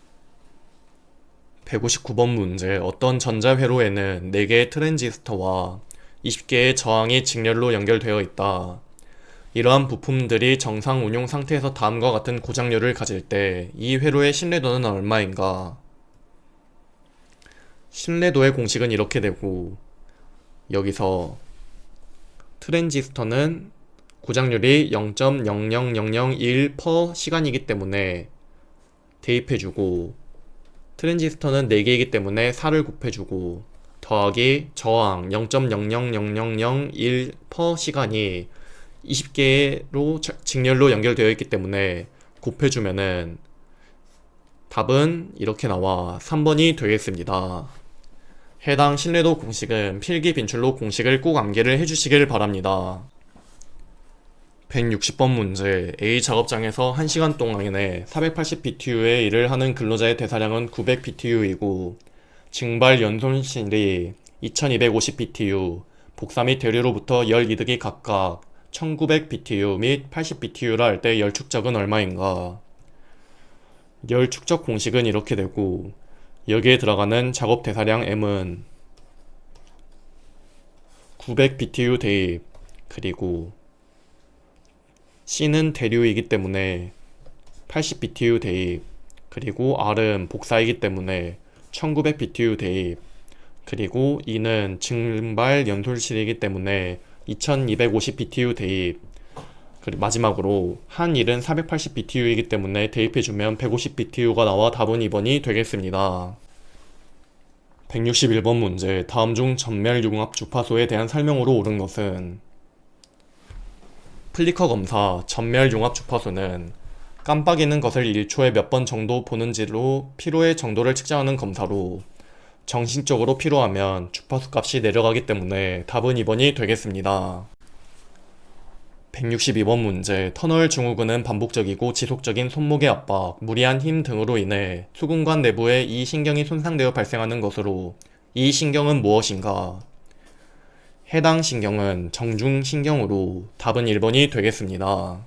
159번 문제. 어떤 전자회로에는 4개의 트랜지스터와 20개의 저항이 직렬로 연결되어 있다. 이러한 부품들이 정상 운용 상태에서 다음과 같은 고장률을 가질 때 이 회로의 신뢰도는 얼마인가? 신뢰도의 공식은 이렇게 되고 여기서 트랜지스터는 고장률이 0.00001%시간이기 때문에 대입해주고 트랜지스터는 4개이기 때문에 4를 곱해주고 더하기 저항 0.00001%시간이 20개로 직렬로 연결되어 있기 때문에 곱해주면은 답은 이렇게 나와 3번이 되겠습니다. 해당 신뢰도 공식은 필기 빈출로 공식을 꼭 암기를 해주시길 바랍니다. 160번 문제. A 작업장에서 1시간 동안에 480BTU의 일을 하는 근로자의 대사량은 900BTU이고 증발 연손실이 2250BTU, 복사 및 대류로부터 열 이득이 각각 1900BTU 및 80BTU라 할 때 열 축적은 얼마인가? 열 축적 공식은 이렇게 되고 여기에 들어가는 작업 대사량 M은 900BTU 대입, 그리고 C는 대류이기 때문에 80BTU 대입, 그리고 R은 복사이기 때문에 1900BTU 대입, 그리고 E는 증발 연솔실이기 때문에 2250BTU 대입, 그리고 마지막으로 한 일은 480BTU이기 때문에 대입해주면 150BTU가 나와 답은 2번이 되겠습니다. 161번 문제. 다음 중 전멸융합 주파수에 대한 설명으로 옳은 것은? 플리커 검사. 전멸융합 주파수는 깜빡이는 것을 1초에 몇 번 정도 보는지로 피로의 정도를 측정하는 검사로 정신적으로 피로하면 주파수 값이 내려가기 때문에 답은 2번이 되겠습니다. 162번 문제. 터널 증후군은 반복적이고 지속적인 손목의 압박, 무리한 힘 등으로 인해 수근관 내부의 이 신경이 손상되어 발생하는 것으로 이 신경은 무엇인가? 해당 신경은 정중신경으로 답은 1번이 되겠습니다.